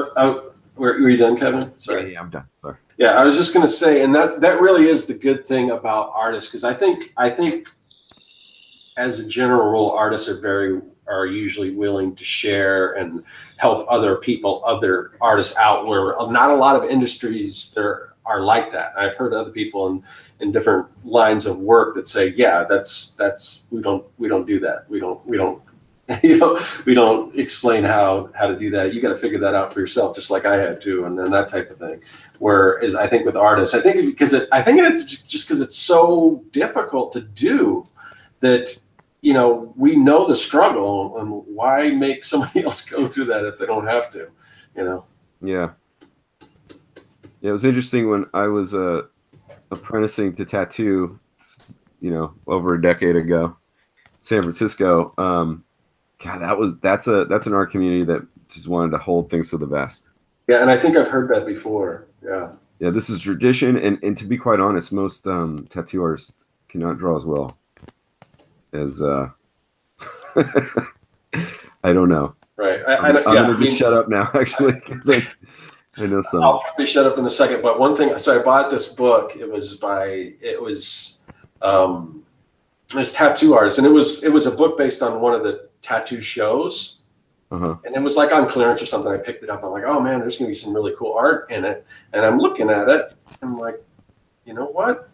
were you done, Kevin? Sorry.
Yeah, I'm done. Sorry.
Yeah, I was just going to say, and that really is the good thing about artists, because I think as a general rule, artists are usually willing to share and help other artists out, where not a lot of industries there are like that. I've heard other people in different lines of work that say, yeah, that's we don't do that. We don't we don't explain how to do that. You got to figure that out for yourself, just like I had to, and then that type of thing. Whereas I think with artists, I think it's just because it's so difficult to do that, we know the struggle, and why make somebody else go through that if they don't have to,
Yeah. Yeah, it was interesting when I was apprenticing to tattoo, over a decade ago, in San Francisco. God, that's an art community that just wanted to hold things to the vest.
Yeah, and I think I've heard that before. Yeah. Yeah,
this is tradition, and to be quite honest, most tattoo artists cannot draw as well as I don't know.
Right.
I'm gonna just shut up now, actually, because I know some.
I'll probably shut up in a second. But one thing, so I bought this book. It was this tattoo artist, and it was a book based on one of the tattoo shows.
Uh-huh.
And it was like on clearance or something. I picked it up. I'm like, oh man, there's gonna be some really cool art in it. And I'm looking at it. I'm like, you know what?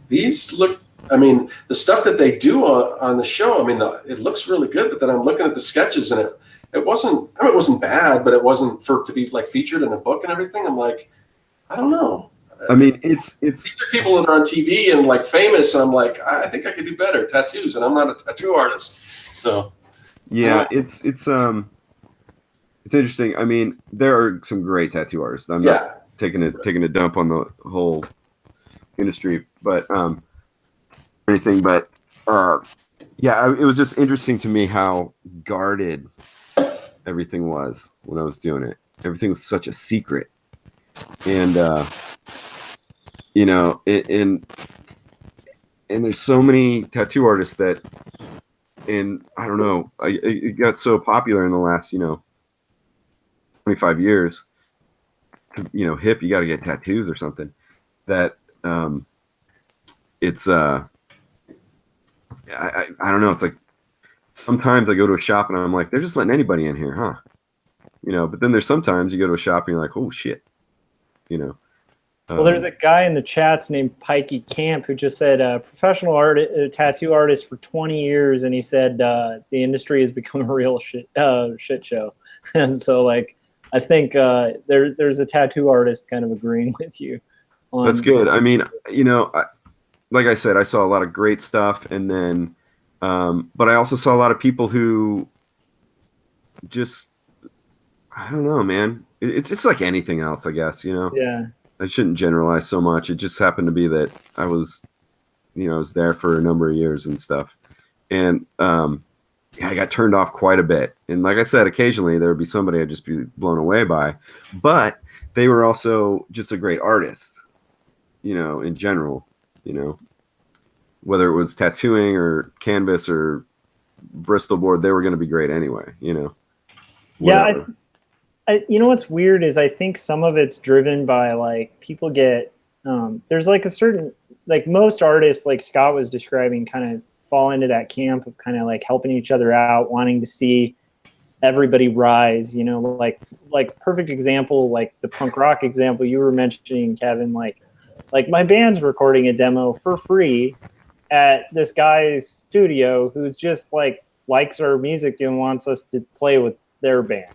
These look. I mean, the stuff that they do on the show. I mean, it looks really good. But then I'm looking at the sketches, and it wasn't. I mean, it wasn't bad, but it wasn't for it to be like featured in a book and everything. I'm like, I don't know.
I mean, it's
these are people that are on TV and like famous, and I'm like, I think I could do better tattoos, and I'm not a tattoo artist. So
yeah, it's interesting. I mean, there are some great tattoo artists. I'm not taking a dump on the whole industry, but anything. But it was just interesting to me how guarded everything was when I was doing it. Everything was such a secret, and and there's so many tattoo artists that, and I don't know, it got so popular in the last 25 years, hip, you got to get tattoos or something, that it's I don't know, it's like sometimes I go to a shop and I'm like, they're just letting anybody in here, huh? you know. But then there's sometimes you go to a shop and you're like, oh shit, you know.
Well, there's a guy in the chats named Pikey Camp who just said professional tattoo artist for 20 years, and he said the industry has become a real shit show. And so, like, I think there's a tattoo artist kind of agreeing with you.
That's good. I mean, you know, like I said, I saw a lot of great stuff, and then, but I also saw a lot of people who just, I don't know, man. It's just like anything else, I guess, you know.
Yeah.
I shouldn't generalize so much. It just happened to be that I was, you know, I was there for a number of years and stuff. And yeah, I got turned off quite a bit. And like I said, occasionally there would be somebody I'd just be blown away by. But they were also just a great artist, you know, in general, you know. Whether it was tattooing or canvas or Bristol board, they were going to be great anyway, you know. Whatever.
Yeah, you know what's weird is I think some of it's driven by like people get there's like a certain, like most artists, like Scott was describing, kind of fall into that camp of kind of like helping each other out, wanting to see everybody rise, you know, like perfect example, like the punk rock example you were mentioning, Kevin, like my band's recording a demo for free at this guy's studio who's just like likes our music and wants us to play with their band.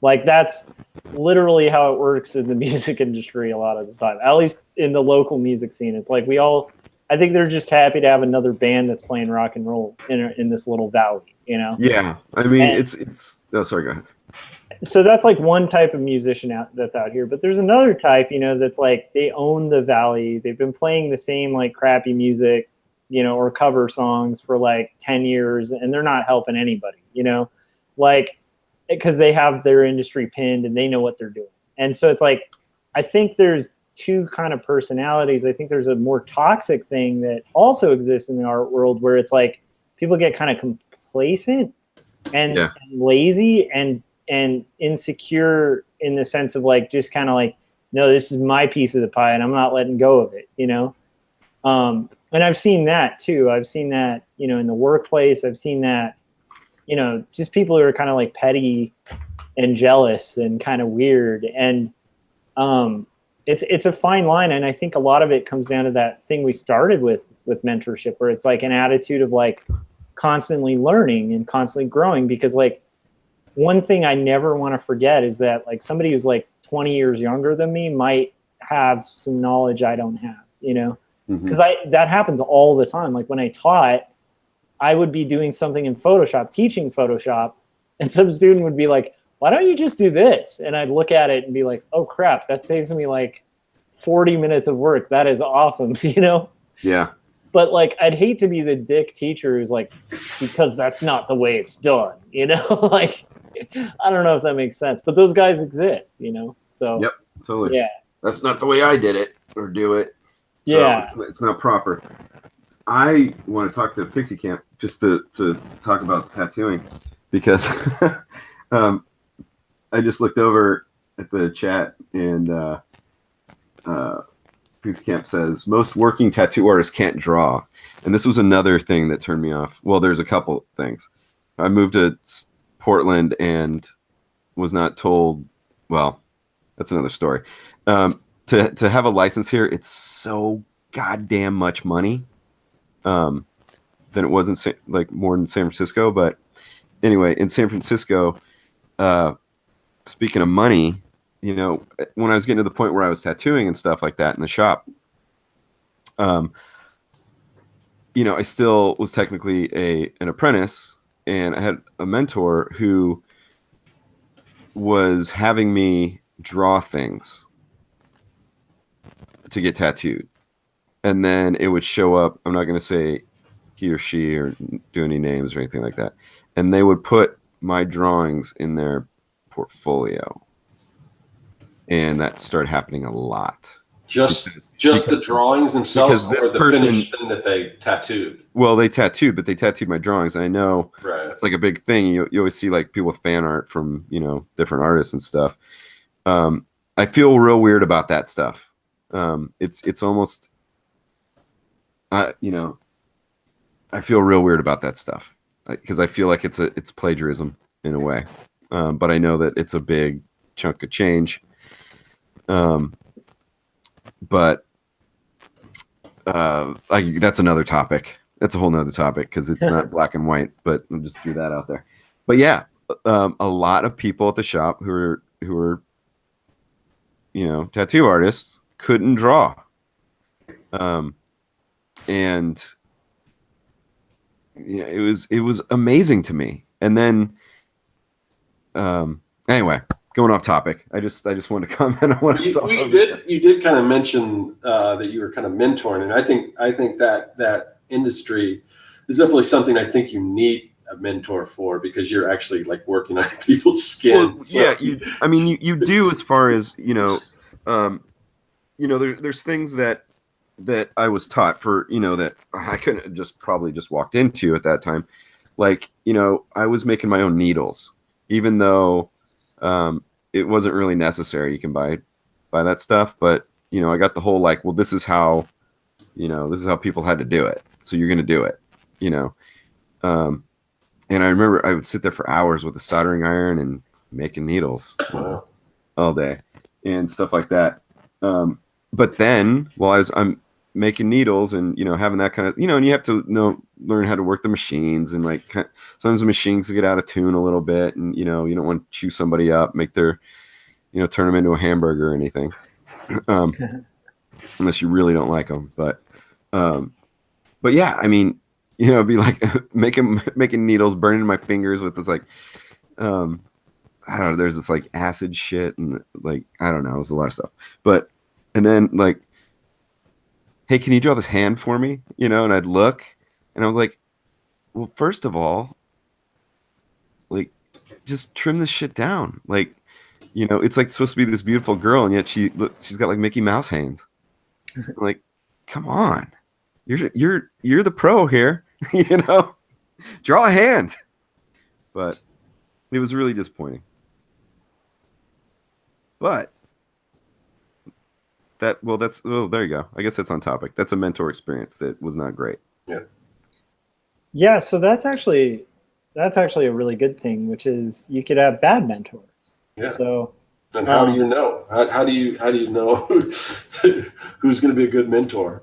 Like that's literally how it works in the music industry a lot of the time, at least in the local music scene. It's like I think they're just happy to have another band that's playing rock and roll in this little valley, you know?
Yeah. I mean, it's oh, sorry, go ahead.
So that's like one type of musician that's out here, but there's another type, you know, that's like they own the valley. They've been playing the same like crappy music, you know, or cover songs for like 10 years and they're not helping anybody, you know, like, because they have their industry pinned and they know what they're doing. And so it's like, I think there's two kind of personalities. I think there's a more toxic thing that also exists in the art world where it's like people get kind of complacent and lazy and insecure in the sense of like, just kind of like, no, this is my piece of the pie and I'm not letting go of it, you know? And I've seen that too. I've seen that, you know, in the workplace. I've seen that, you know, just people who are kind of like petty and jealous and kind of weird. And it's a fine line. And I think a lot of it comes down to that thing we started with mentorship, where it's like an attitude of like constantly learning and constantly growing. Because like one thing I never want to forget is that like somebody who's like 20 years younger than me might have some knowledge I don't have, you know, because that happens all the time. Like when I taught, I would be doing something in Photoshop, teaching Photoshop, and some student would be like, why don't you just do this? And I'd look at it and be like, oh crap, that saves me like 40 minutes of work. That is awesome, you know?
Yeah.
But like, I'd hate to be the dick teacher who's like, because that's not the way it's done, you know? Like, I don't know if that makes sense, but those guys exist, you know? So
yep, totally.
Yeah.
That's not the way I did it or do it. So
Yeah.
It's not proper. I want to talk to Pixie Camp just to talk about tattooing because I just looked over at the chat and Pixie Camp says most working tattoo artists can't draw. And this was another thing that turned me off. Well, there's a couple things. I moved to Portland and was not told, well, that's another story. To have a license here, it's so goddamn much money. Than it was in like more in San Francisco. But anyway, in San Francisco, speaking of money, you know, when I was getting to the point where I was tattooing and stuff like that in the shop, you know, I still was technically an apprentice, and I had a mentor who was having me draw things to get tattooed. And then it would show up. I'm not going to say he or she or do any names or anything like that. And they would put my drawings in their portfolio. And that started happening a lot.
Just the drawings themselves, or the finished thing that they tattooed? Well,
they tattooed, but they tattooed my drawings. And I know
it's
like a big thing. You always see like people with fan art from, you know, different artists and stuff. I feel real weird about that stuff. It's almost... you know, I feel real weird about that stuff because I feel like it's plagiarism in a way. but I know that it's a big chunk of change. But that's another topic. That's a whole nother topic because it's not black and white, but I'll just threw that out there. But yeah, a lot of people at the shop who are tattoo artists couldn't draw. And it was amazing to me. And then anyway, going off topic, I just wanted to comment on what I saw.
You did kind of mention that you were kind of mentoring, and I think that industry is definitely something I think you need a mentor for, because you're actually like working on people's skin.
Well, so. Yeah, you do, as far as there's things that I was taught for, that I couldn't have just walked into at that time. Like, I was making my own needles, even though it wasn't really necessary. You can buy that stuff, but I got the whole like, well, this is how people had to do it, so you're going to do it, and I remember I would sit there for hours with a soldering iron and making needles all day and stuff like that. But then while I'm making needles and having that kind of and you have to learn how to work the machines, and like sometimes the machines get out of tune a little bit, and you don't want to chew somebody up, make their turn them into a hamburger or anything, unless you really don't like them. But yeah, I mean, it'd be like making needles, burning my fingers with this like I don't know, there's this like acid shit, and like I don't know, it was a lot of stuff. But and then like, hey, can you draw this hand for me? And I'd look, and I was like, well, first of all, like, just trim this shit down. Like, it's like supposed to be this beautiful girl, and yet she's got like Mickey Mouse hands. I'm like, come on, you're the pro here, draw a hand. But it was really disappointing. But there you go. I guess that's on topic. That's a mentor experience that was not great.
Yeah. So that's actually a really good thing, which is you could have bad mentors.
Yeah.
So,
and how do you know? How do you know who's going to be a good mentor?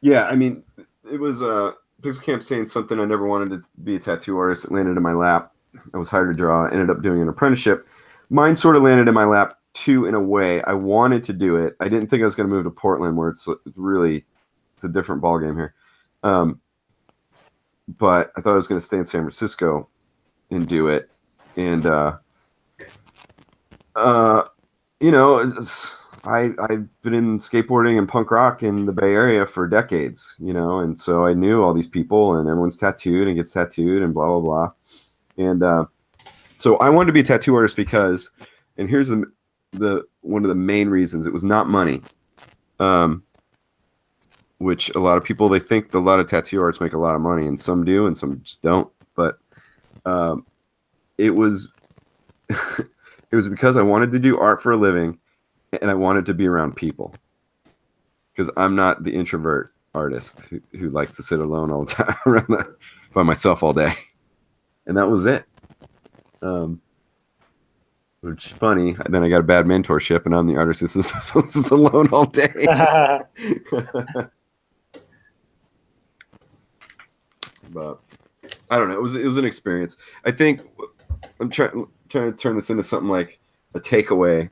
Yeah. I mean, it was Pixel Camp saying something. I never wanted to be a tattoo artist. It landed in my lap. I was hired to draw. I ended up doing an apprenticeship. Mine sort of landed in my lap too, in a way. I wanted to do it. I didn't think I was going to move to Portland, where it's a different ballgame here. But I thought I was going to stay in San Francisco and do it. And I've been in skateboarding and punk rock in the Bay Area for decades, and so I knew all these people, and everyone's tattooed and gets tattooed and blah blah blah. And so I wanted to be a tattoo artist because, and here's the one of the main reasons, it was not money, which a lot of people, they think a lot of tattoo artists make a lot of money, and some do and some just don't. But it was it was because I wanted to do art for a living, and I wanted to be around people, because I'm not the introvert artist who likes to sit alone all the time by myself all day. And that was it. Which is funny. Then I got a bad mentorship, and I'm the artist who's alone all day. But I don't know. It was an experience. I think I'm trying to turn this into something like a takeaway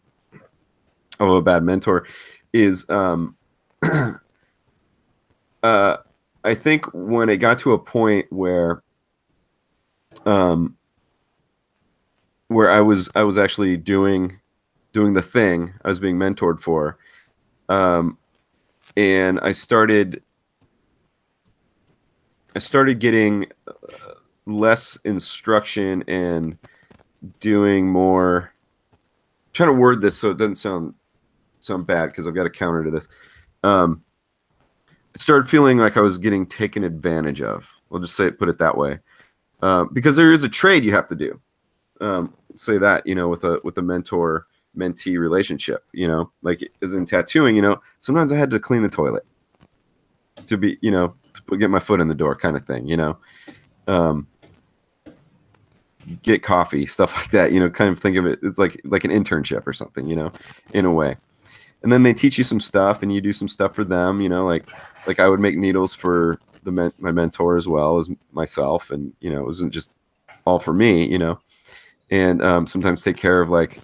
of a bad mentor is I think when it got to a point where I was actually doing the thing I was being mentored for, and I started getting less instruction and doing more. I'm trying to word this so it doesn't sound bad, because I've got a counter to this. I started feeling like I was getting taken advantage of. We'll just put it that way, because there is a trade you have to do. Say that, with a mentor mentee relationship, like as in tattooing, sometimes I had to clean the toilet to be, to get my foot in the door, kind of thing, get coffee, stuff like that, kind of think of it, it's like an internship or something, in a way. And then they teach you some stuff and you do some stuff for them, like I would make needles for my mentor as well as myself. And, it wasn't just all for me, and sometimes take care of like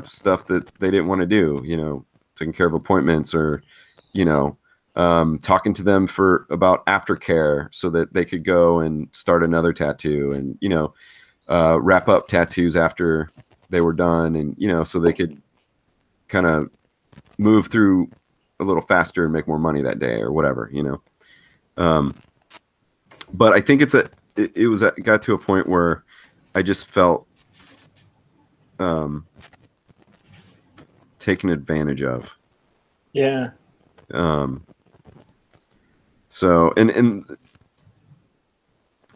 stuff that they didn't want to do, taking care of appointments or, talking to them about aftercare so that they could go and start another tattoo and, wrap up tattoos after they were done and, so they could kind of move through a little faster and make more money that day or whatever, but I think it got to a point where I just felt taken advantage of.
Yeah.
So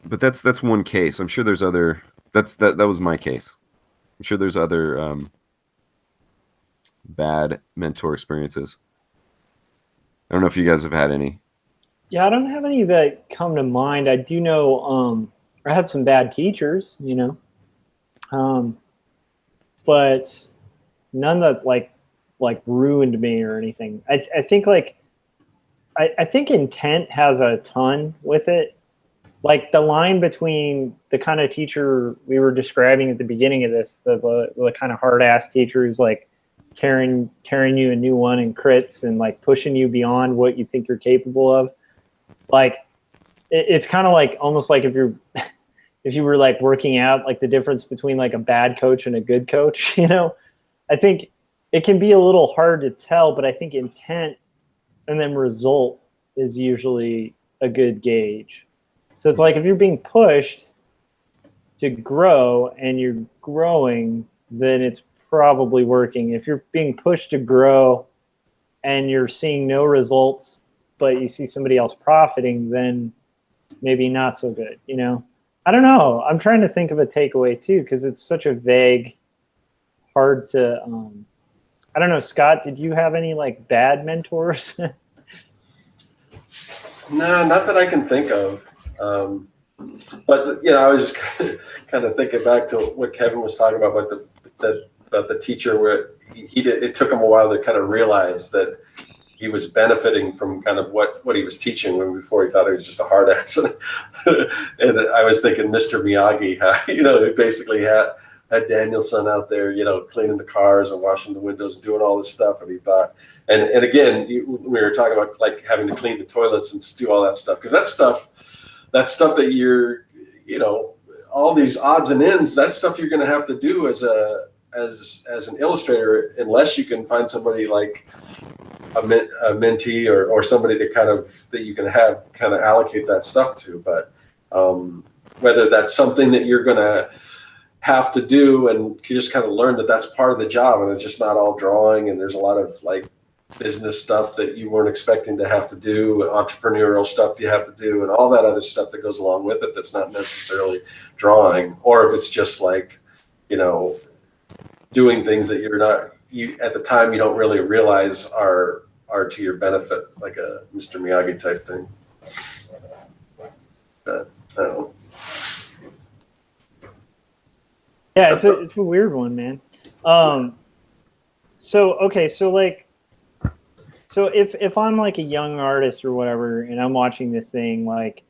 but that's one case. I'm sure there's other. That was my case. I'm sure there's other bad mentor experiences. I don't know if you guys have had any.
Yeah, I don't have any that come to mind. I do know I had some bad teachers, but none that like ruined me or anything. I think I think intent has a ton with it. Like the line between the kind of teacher we were describing at the beginning of this, the kind of hard ass teacher who's like carrying you a new one in crits and like pushing you beyond what you think you're capable of. Like it's kind of like almost like if you were like working out, like the difference between like a bad coach and a good coach, I think it can be a little hard to tell, but I think intent and then result is usually a good gauge. So it's like if you're being pushed to grow and you're growing, then it's probably working. If you're being pushed to grow and you're seeing no results, but you see somebody else profiting, then maybe not so good, I don't know. I'm trying to think of a takeaway too, because it's such a vague, hard to, I don't know, Scott, did you have any like bad mentors?
No, not that I can think of. But I was just kind of thinking back to what Kevin was talking about the teacher where it took him a while to kind of realize that he was benefiting from kind of what he was teaching when before he thought he was just a hard ass. And I was thinking Mr. Miyagi, he basically had Danielson out there, cleaning the cars and washing the windows and doing all this stuff. And he thought, and again, we were talking about like having to clean the toilets and do all that stuff. Cause that stuff that you're, all these odds and ends, that stuff you're going to have to do as an illustrator, unless you can find somebody like a mentee or somebody that you can have kind of allocate that stuff to. But whether that's something that you're going to have to do and you just kind of learn that that's part of the job and it's just not all drawing and there's a lot of like business stuff that you weren't expecting to have to do, entrepreneurial stuff you have to do, and all that other stuff that goes along with it that's not necessarily drawing, or if it's just like, doing things that you at the time you don't really realize are to your benefit, like a Mr. Miyagi type thing. But I don't know.
Yeah, it's a weird one, man. So if I'm like a young artist or whatever, and I'm watching this thing, like,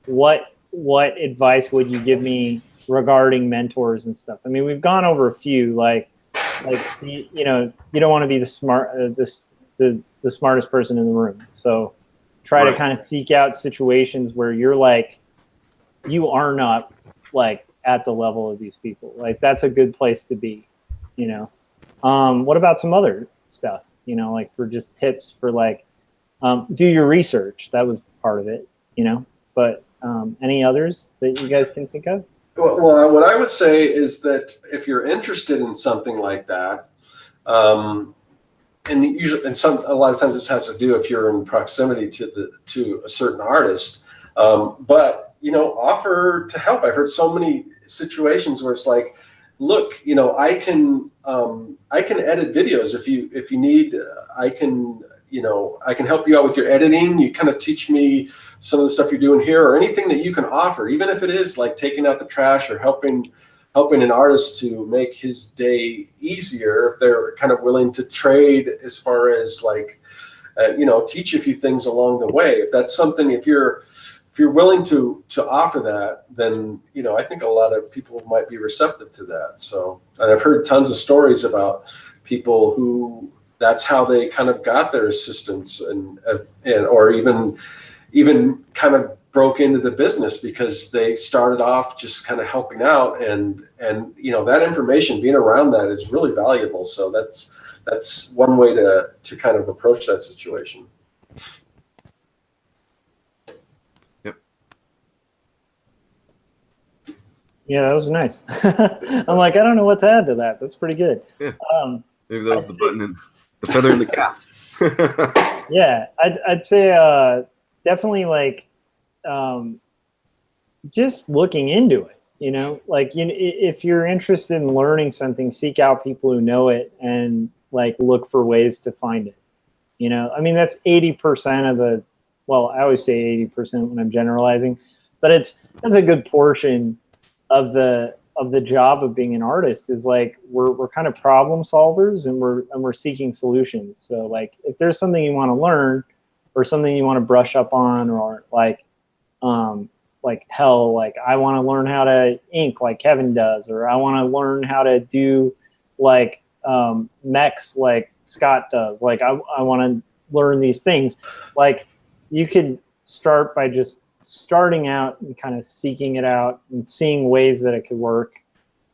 what advice would you give me regarding mentors and stuff? I mean, we've gone over a few, like you don't want to be the smartest person in the room. So try to kind of seek out situations where you're like, you are not like at the level of these people. Like that's a good place to be, What about some other stuff, like for just tips for like, do your research. That was part of it, but any others that you guys can think of?
Well, what I would say is that if you're interested in something like that, and a lot of times this has to do if you're in proximity to a certain artist, but offer to help. I've heard so many situations where it's like, look, I can edit videos if you need. I can I can help you out with your editing. You kind of teach me some of the stuff you're doing here, or anything that you can offer, even if it is like taking out the trash or helping an artist to make his day easier, if they're kind of willing to trade as far as like, teach a few things along the way. If that's something, if you're willing to offer that, then, I think a lot of people might be receptive to that. So, and I've heard tons of stories about people who that's how they kind of got their assistance and or even kind of broke into the business because they started off just kind of helping out, and that information, being around that, is really valuable. So that's one way to kind of approach that situation.
Yep.
Yeah, that was nice. I'm like, I don't know what to add to that. That's pretty good.
Yeah. Maybe that was the button and the feather in the cap.
Yeah, I'd say definitely like just looking into it. Like if you're interested in learning something, seek out people who know it and like look for ways to find it. I mean, that's 80% of the. Well, I always say 80% when I'm generalizing, but that's a good portion of the job of being an artist. Is like we're kind of problem solvers, and we're seeking solutions. So like if there's something you want to learn or something you want to brush up on, or like I want to learn how to ink like Kevin does, or I want to learn how to do like mechs like Scott does. Like I want to learn these things. Like you could start by just starting out and kind of seeking it out and seeing ways that it could work,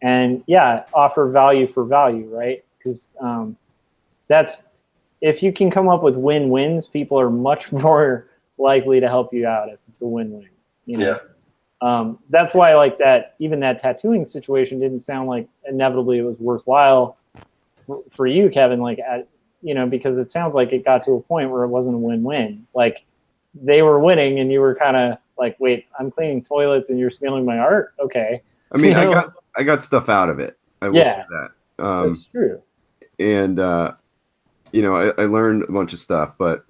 and offer value for value, right? Because that's, if you can come up with win-wins, people are much more likely to help you out if it's a win-win.
Yeah.
That's why like that, even that tattooing situation didn't sound like inevitably it was worthwhile for you, Kevin, like because it sounds like it got to a point where it wasn't a win-win. Like they were winning and you were kind of like, wait, I'm cleaning toilets and you're stealing my art? Okay.
I mean, I got stuff out of it. I will say that.
That's true.
And I learned a bunch of stuff, but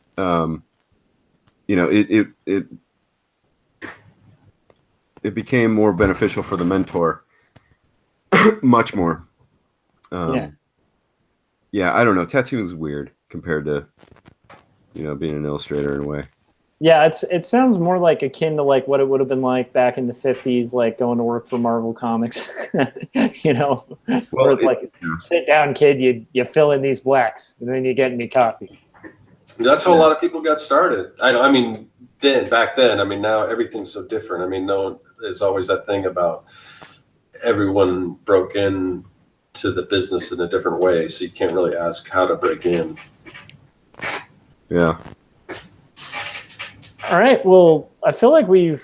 it became more beneficial for the mentor, much more. I don't know. Tattooing is weird compared to, being an illustrator in a way.
Yeah, it sounds more like akin to like what it would have been like back in the 50s, like going to work for Marvel Comics. Where it's like, sit down, kid, you fill in these blacks, and then you get me coffee.
That's how a lot of people got started. I mean, back then. I mean, now everything's so different. I mean, there's always that thing about everyone broke in to the business in a different way, so you can't really ask how to break in.
Yeah.
All right. Well, I feel like we've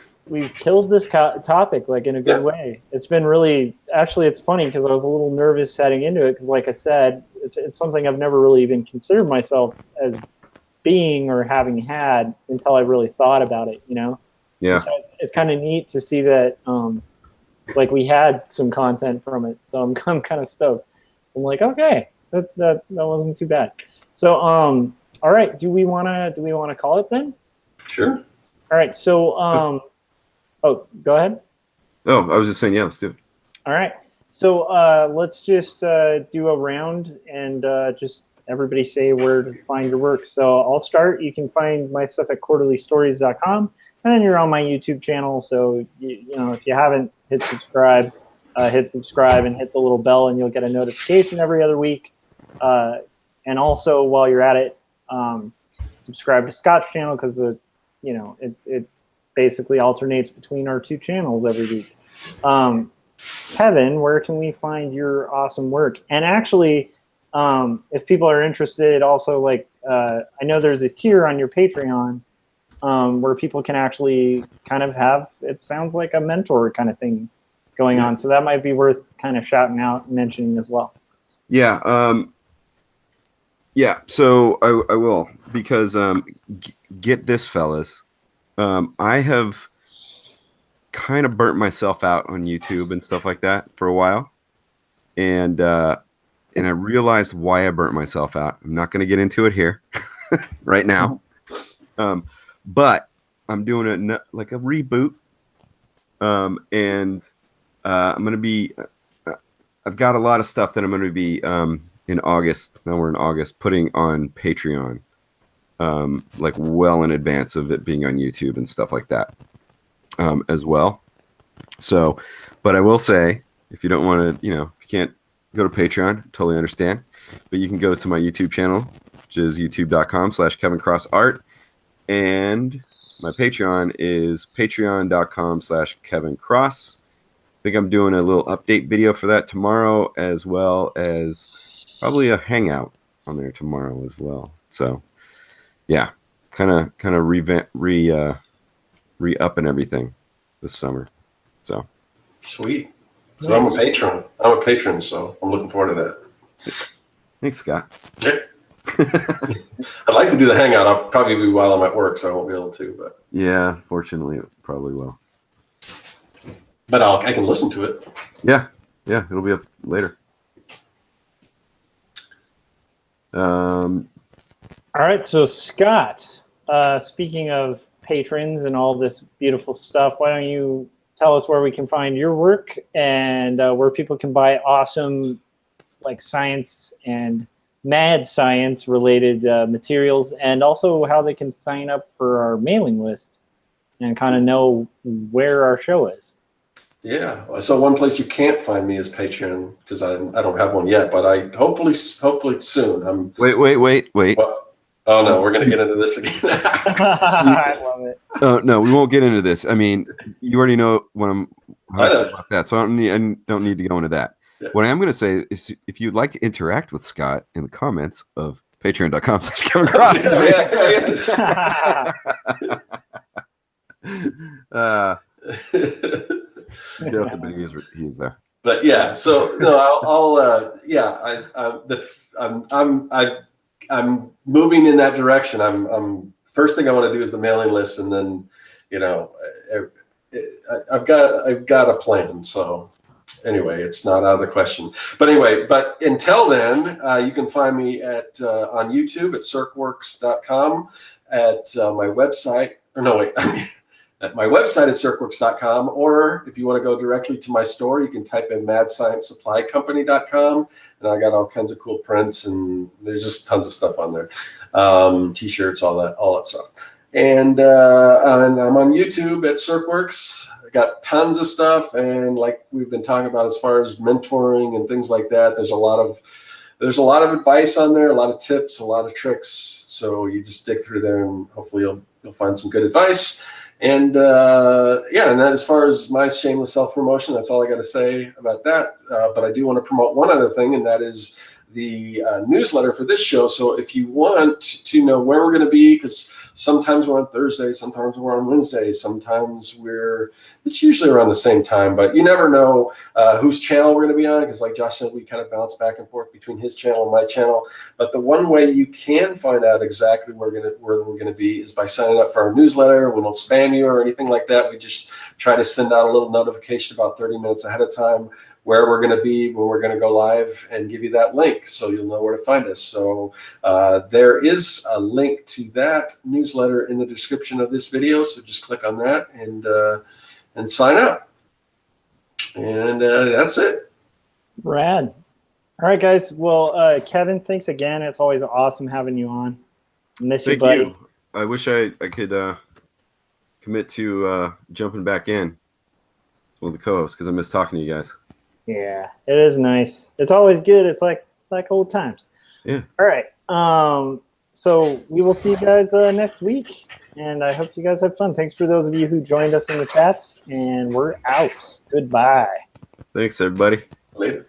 killed this topic like in a good way. It's been really, actually, it's funny because I was a little nervous heading into it because, like I said, it's something I've never really even considered myself as being or having had until I really thought about it.
Yeah.
So it's kind of neat to see that, like we had some content from it. So I'm kind of stoked. I'm like, okay, that wasn't too bad. So all right, do we want to call it then?
Sure.
All right. So, oh, go ahead.
Oh, I was just saying, yeah, let's do it.
All right. So let's just do a round and just everybody say where to find your work. So I'll start. You can find my stuff at quarterlystories.com, and then you're on my YouTube channel. So if you haven't hit subscribe and hit the little bell, and you'll get a notification every other week. And also, while you're at it, subscribe to Scott's channel because it basically alternates between our two channels every week. Kevin, where can we find your awesome work? And actually, if people are interested, also like I know there's a tier on your Patreon where people can actually kind of have, it sounds like a mentor kind of thing going on. So that might be worth kind of shouting out and mentioning as well.
Yeah. So I will, because get this, fellas. I have kind of burnt myself out on YouTube and stuff like that for a while, and I realized why I burnt myself out. I'm not going to get into it here, right now. But I'm doing a reboot. And I'm going to be, I've got a lot of stuff that I'm going to be in August. Now we're in August, putting on Patreon, like well in advance of it being on YouTube and stuff like that as well. So, but I will say, if you don't want to, if you can't go to Patreon, totally understand. But you can go to my YouTube channel, which is youtube.com/KevinCrossArt. And my Patreon is patreon.com/KevinCross. I think I'm doing a little update video for that tomorrow, as well as probably a hangout on there tomorrow as well. So, yeah, kind of re-upping everything this summer. So
sweet. So I'm a patron. I'm a patron, so I'm looking forward to that.
Thanks, Scott.
Yeah. I'd like to do the hangout. I'll probably be while I'm at work, so I won't be able to. But
yeah, fortunately, it probably will.
But I can listen to it.
Yeah, it'll be up later.
All right, so Scott, speaking of patrons and all this beautiful stuff, why don't you tell us where we can find your work and where people can buy awesome, like science and mad science related materials, and also how they can sign up for our mailing list and kind of know where our show is.
Yeah. So one place you can't find me is Patreon, because I don't have one yet, but I hopefully soon.
Wait.
Well, oh no, we're gonna get into this again.
I love it.
Oh no, we won't get into this. I mean, you already know how I feel about that, so I don't need to go into that. Yeah. What I am going to say is, if you'd like to interact with Scott in the comments of patreon.com/KevinCross. But he is there.
But yeah, so no, I'm moving in that direction. I'm first thing I want to do is the mailing list, and then I've got a plan. So anyway, it's not out of the question. But anyway, until then, you can find me on YouTube at circworks.com, at my website. Or no, wait. At my website at circworks.com, or if you want to go directly to my store, you can type in madsciencesupplycompany.com, and I got all kinds of cool prints, and there's just tons of stuff on there, t-shirts, all that stuff. And I'm on YouTube at CircWorks. I got tons of stuff, and like we've been talking about as far as mentoring and things like that, there's a lot of advice on there, a lot of tips, a lot of tricks. So you just dig through there, and hopefully you'll find some good advice. And and then as far as my shameless self-promotion, that's all I got to say about that. But I do want to promote one other thing, and that is the newsletter for this show. So if you want to know where we're going to be, because sometimes we're on Thursday, sometimes we're on Wednesday, sometimes it's usually around the same time, but you never know whose channel we're going to be on, because like Josh said, we kind of bounce back and forth between his channel and my channel. But the one way you can find out exactly where we're going to be is by signing up for our newsletter. We don't spam you or anything like that. We just try to send out a little notification about 30 minutes ahead of time where we're going to be, when we're going to go live, and give you that link so you'll know where to find us. So there is a link to that newsletter in the description of this video. So just click on that and sign up. And that's it.
Rad. All right, guys. Well, Kevin, thanks again. It's always awesome having you on. Miss you, buddy.
Thank you. I wish I could commit to jumping back in with the co-host, because I miss talking to you guys.
Yeah, it is nice. It's always good. It's like old times.
Yeah.
All right. So we will see you guys next week, and I hope you guys have fun. Thanks for those of you who joined us in the chats, and we're out. Goodbye.
Thanks, everybody.
Later.